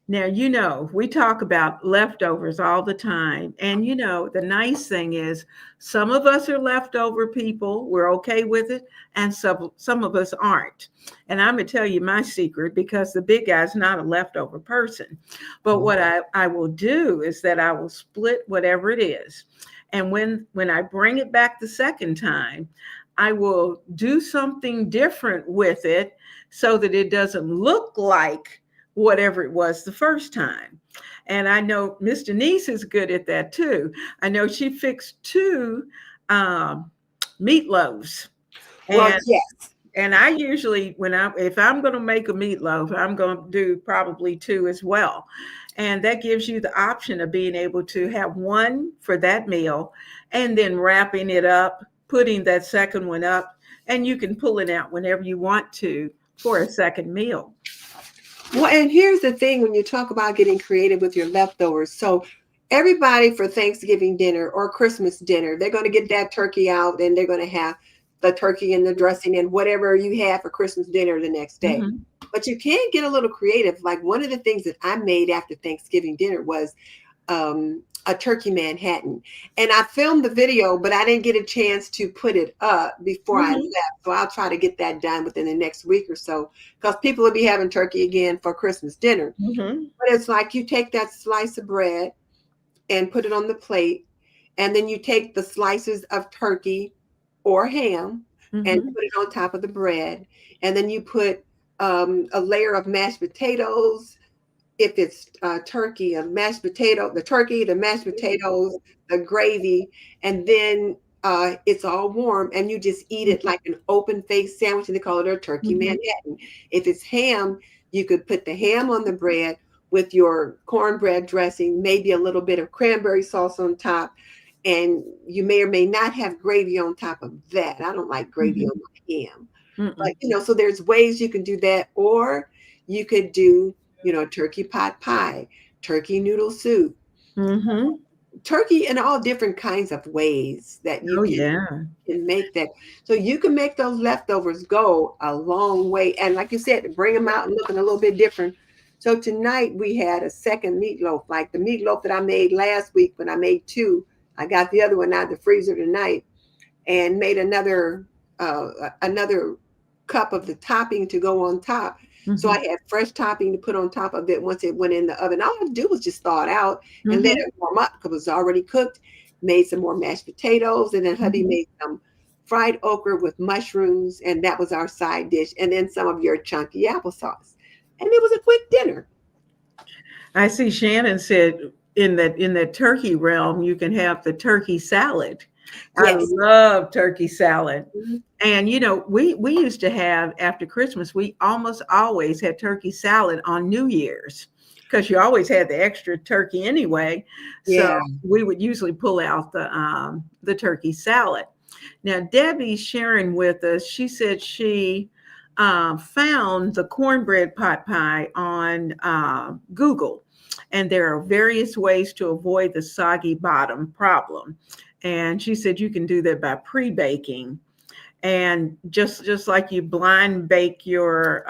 Now, we talk about leftovers all the time. And, the nice thing is some of us are leftover people. We're okay with it. And some of us aren't. And I'm going to tell you my secret because the big guy's not a leftover person. But what I will do is that I will split whatever it is. And when I bring it back the second time, I will do something different with it so that it doesn't look like whatever it was the first time. And I know Miss Denise is good at that too. I know she fixed two um, meatloaves, Well, and yes. I usually if I'm going to make a meatloaf, I'm going to do probably two as well. And that gives you the option of being able to have one for that meal and then wrapping it up, putting that second one up, and you can pull it out whenever you want to for a second meal. Well, and here's the thing when you talk about getting creative with your leftovers. So, everybody for Thanksgiving dinner or Christmas dinner, they're going to get that turkey out and they're going to have the turkey and the dressing and whatever you have for Christmas dinner the next day. Mhm. But you can get a little creative. Like one of the things that I made after Thanksgiving dinner was a turkey Manhattan. And I filmed the video, but I didn't get a chance to put it up before I Mhm. left. So I'll try to get that done within the next week or so because people will be having turkey again for Christmas dinner. Mhm. But it's like you take that slice of bread and put it on the plate, and then you take the slices of turkey or ham and Mhm. put it on top of the bread. And then you put a layer of mashed potatoes, if it's turkey, a mashed potato, the turkey, the mashed potatoes, the gravy, and then it's all warm, and you just eat it like an open faced sandwich, and they call it a turkey Mhm. Manhattan. If it's ham, you could put the ham on the bread with your cornbread dressing, maybe a little bit of cranberry sauce on top, and you may or may not have gravy on top of that. I don't like gravy Mhm. on my ham, but Mm-mm. so there's ways you can do that, or you could do turkey pot pie, turkey noodle soup, Mhm. turkey in all different kinds of ways that you Oh yeah. can make that. So you can make those leftovers go a long way. And like you said, bring them out and looking a little bit different. So tonight we had a second meatloaf, like the meatloaf that I made last week when I made two. I got the other one out of the freezer tonight and made another cup of the topping to go on top. So I Mhm. had fresh topping to put on top of it once it went in the oven. All I had to do was just thaw it out and let Mhm. it warm up because it was already cooked. Made some more mashed potatoes, and then hubby Mhm. made some fried okra with mushrooms, and that was our side dish. And then some of your chunky applesauce, and it was a quick dinner. I see Shannon said in that turkey realm, you can have the turkey salad. I Yes. love turkey salad. Mhm. And we used to have after Christmas, we almost always had turkey salad on New Year's. because you always had the extra turkey anyway. So Yeah. we would usually pull out the turkey salad. Now, Debbie's sharing with us, she said she found the cornbread pot pie on Google, and there are various ways to avoid the soggy bottom problem. And she said you can do that by pre-baking, and just like you blind bake your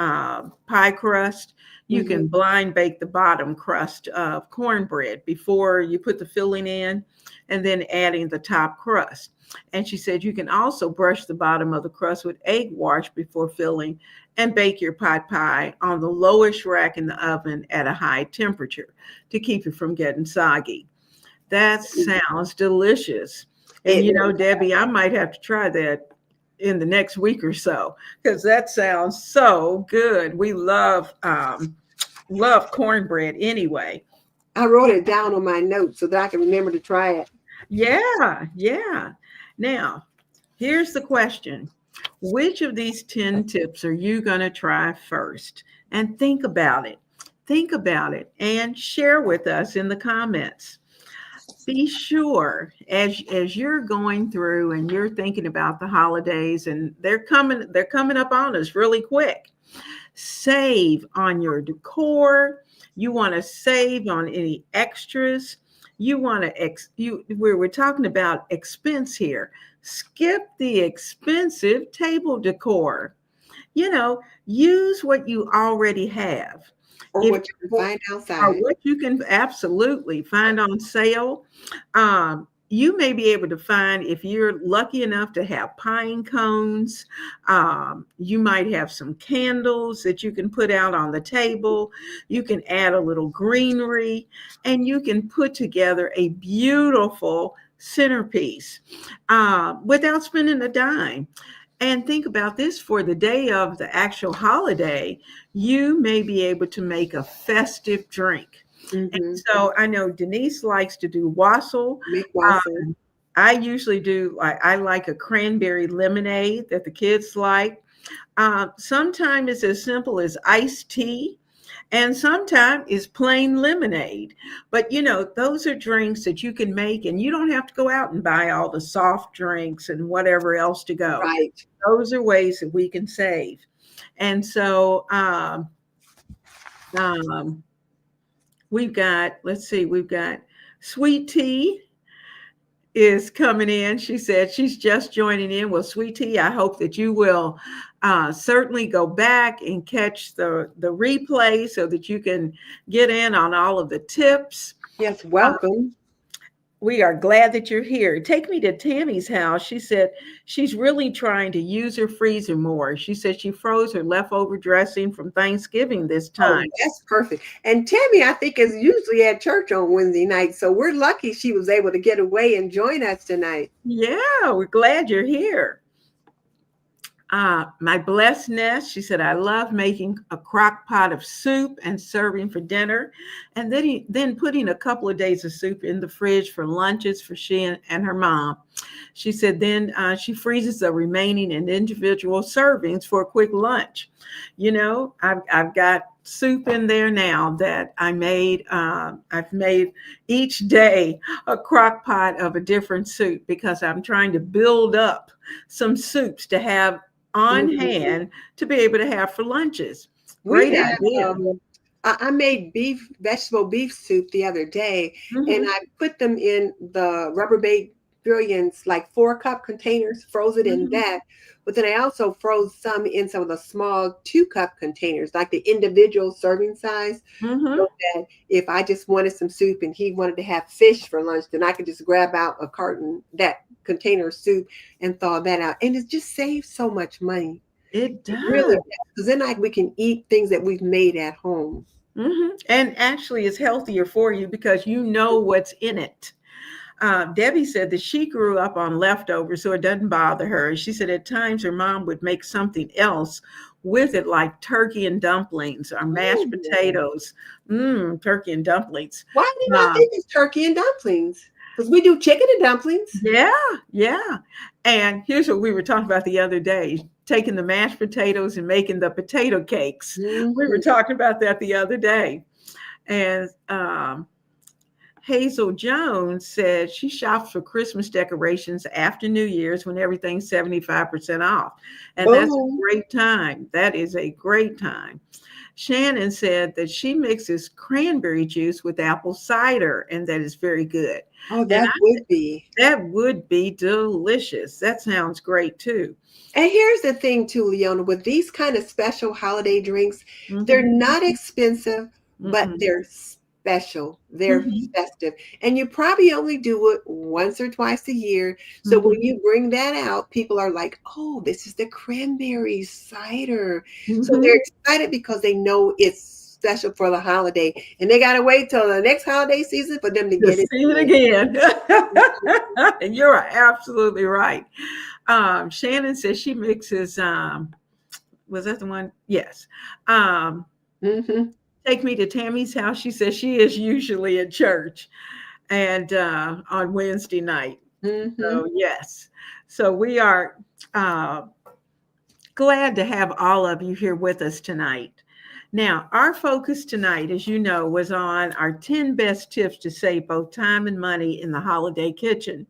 pie crust, you Hmm. can blind bake the bottom crust of cornbread before you put the filling in, and then adding the top crust. And she said you can also brush the bottom of the crust with egg wash before filling, and bake your pot pie on the lowest rack in the oven at a high temperature to keep it from getting soggy. That sounds delicious. And It you know, Debbie, I might have to try that in the next week or so, because that sounds so good. We love cornbread anyway. I wrote it down on my notes so that I can remember to try it. Yeah, yeah. Now, here's the question. Which of these 10 tips are you going to try first? And think about it. Think about it and share with us in the comments. Be sure, as you're going through and you're thinking about the holidays, and they're coming up on us really quick. Save on your decor. You want to save on any extras. You want to we're talking about expense here. Skip the expensive table decor. Use what you already have. Or If what you can find or outside. what you can absolutely find on sale. You may be able to find, if you're lucky enough to have pine cones, you might have some candles that you can put out on the table. You can add a little greenery, and you can put together a beautiful centerpiece without spending a dime. And think about this, for the day of the actual holiday, you may be able to make a festive drink. And Hmm. so I know Denise likes to do wassail. Make Uh, wassail. I usually do, I like a cranberry lemonade that the kids like. Sometimes it's as simple as iced tea, and sometimes it's plain lemonade. But those are drinks that you can make, and you don't have to go out and buy all the soft drinks and whatever else to go. Right. Those are ways that we can save. And so um, we've got sweet tea is coming in. She said she's just joining in. Well, sweet tea, I hope that you will certainly go back and catch the replay so that you can get in on all of the tips. Yes, welcome. We are glad that you're here. Take me to Tammy's house. She said she's really trying to use her freezer more. She said she froze her leftover dressing from Thanksgiving this Oh, time. that's perfect. And Tammy, I think, is usually at church on Wednesday night. So we're lucky she was able to get away and join us tonight. Yeah, we're glad you're here. My blessed nest, she said, I love making a crock pot of soup and serving for dinner, and then putting a couple of days of soup in the fridge for lunches for she and her mom. She said then she freezes the remaining in individual servings for a quick lunch. I've got soup in there now that I made. I've made each day a crock pot of a different soup, because I'm trying to build up some soups to have on Mhm. hand to be able to have for lunches. We Great have, idea. I made vegetable beef soup the other day, and Hmm. I put them in the Rubbermaid Brilliance, like 4-cup containers, froze it in Hmm. that. But then I also froze some in some of the small 2-cup containers, like the individual serving size, Hmm. so that if I just wanted some soup and he wanted to have fish for lunch, then I could just grab out a carton, that container of soup, and thaw that out. And it just saves so much money. It It really does. does, because then we can eat things that we've made at home. And actually, it's healthier for you because you know what's in it. Debbie said that she grew up on leftovers, so it doesn't bother her. She said at times her mom would make something else with it, like turkey and dumplings or mashed Oh, potatoes. Turkey and dumplings. why did I Uh, think it's turkey and dumplings? Because we do chicken and dumplings. yeah, yeah. And here's what we were talking about the other day, taking the mashed potatoes and making the potato cakes. We were Mhm. talking about that the other day. And Hazel Jones said she shops for Christmas decorations after New Year's when everything's 75% off. And that's a Boom. great time. That is a great time. Shannon said that she mixes cranberry juice with apple cider, and that is very good. Oh, And that would be. that would be delicious. That sounds great too. And here's the thing too, Leona, with these kind of special holiday drinks, they're Hmm. not expensive, but Hmm. they're special. They're Hmm. festive. And you probably only do it once or twice a year. So when Hmm. you bring that out, people are like, oh, this is the cranberry cider. So they're Hmm. excited because they know it's special for the holiday. And they gotta wait till the next holiday season for them to To get it see it again. again. And you're absolutely right. Shannon says she mixes, was that the one? Yes. Um, Hmm. Take me to Tammy's house. She says she is usually at church and on Wednesday night. Hmm. So, yes. So we are uh, glad to have all of you here with us tonight. Now, our focus tonight, as you know, was on our 10 best tips to save both time and money in the holiday kitchen.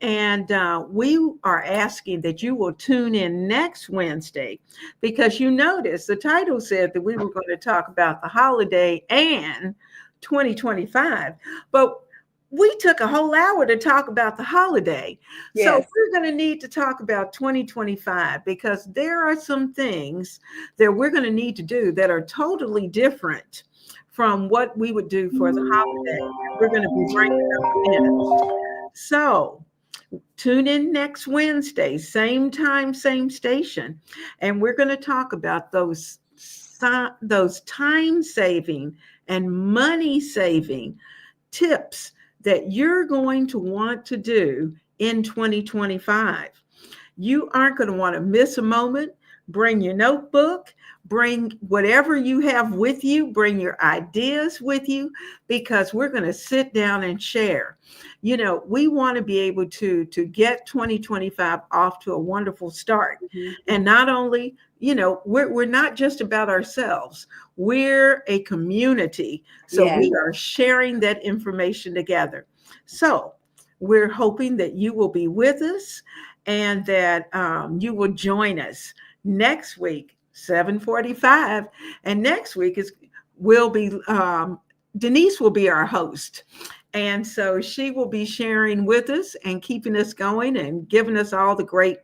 And we are asking that you will tune in next Wednesday because you notice the title said that we were going to talk about the holiday and 2025. But we took a whole hour to talk about the holiday. So Yes. we're going to need to talk about 2025 because there are some things that we're going to need to do that are totally different from what we would do for the holiday. And we're going to be bringing up again. So tune in next Wednesday, same time, same station, and we're going to talk about those time saving and money saving tips that you're going to want to do in 2025. You aren't going to want to miss a moment. Bring your notebook, bring whatever you have with you, bring your ideas with you, because we're going to sit down and share. You know, we want to be able to get 2025 off to a wonderful start. Mhm. And not only, you know, we're not just about ourselves. We're a community. So Yes. we are sharing that information together. So we're hoping that you will be with us and that you will join us next week 7:45. And next week is will be Denise will be our host, and so she will be sharing with us and keeping us going and giving us all the great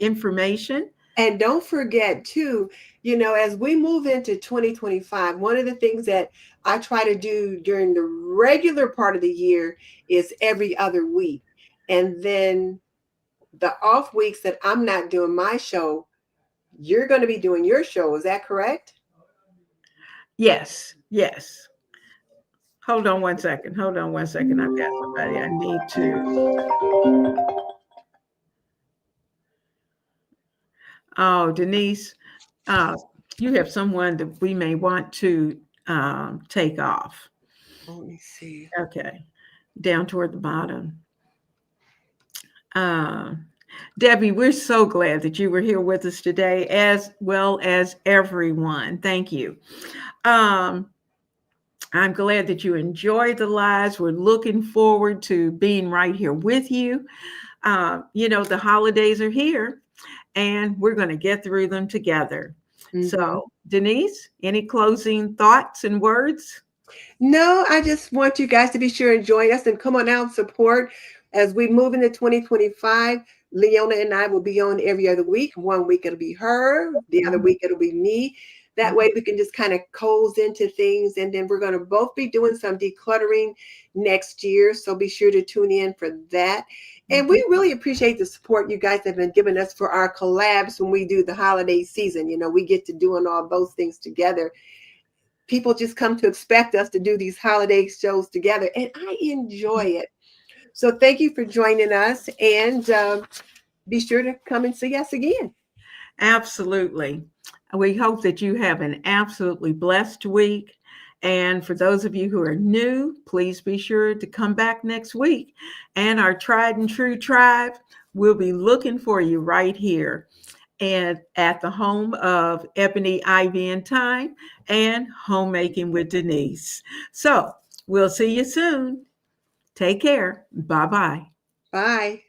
information. And don't forget, too, as we move into 2025, one of the things that I try to do during the regular part of the year is every other week. And then the off weeks that I'm not doing my show, you're going to be doing your show. Is that correct? Yes, yes. Hold on one second. Hold on one second. I've got somebody I need to. Oh, Denise, uh, you have someone that we may want to take off. Let me see. Okay, down toward the bottom. Uh, Debbie, we're so glad that you were here with us today, as well as everyone. Thank you. Um, I'm glad that you enjoyed the lives. We're looking forward to being right here with you. You know, the holidays are here and we're going to get through them together. Hmm. So, Denise, any closing thoughts and words? No, I just want you guys to be sure and join us and come on out and support as we move into 2025. Leona and I will be on every other week. One week it'll be her, the other Mhm. week it'll be me. That way we can just kind of cozy into things. And then we're going to both be doing some decluttering next year. So be sure to tune in for that. And Mhm. we really appreciate the support you guys have been giving us for our collabs when we do the holiday season. We get to doing all those things together. People just come to expect us to do these holiday shows together, and I enjoy it. So thank you for joining us, and be sure to come and see us again. Absolutely. We hope that you have an absolutely blessed week. And for those of you who are new, please be sure to come back next week. And our tried and true tribe will be looking for you right here. and at the home of Ebony, Ivy, and Time, and Homemaking with Denise. So we'll see you soon. Take care. Bye bye. Bye.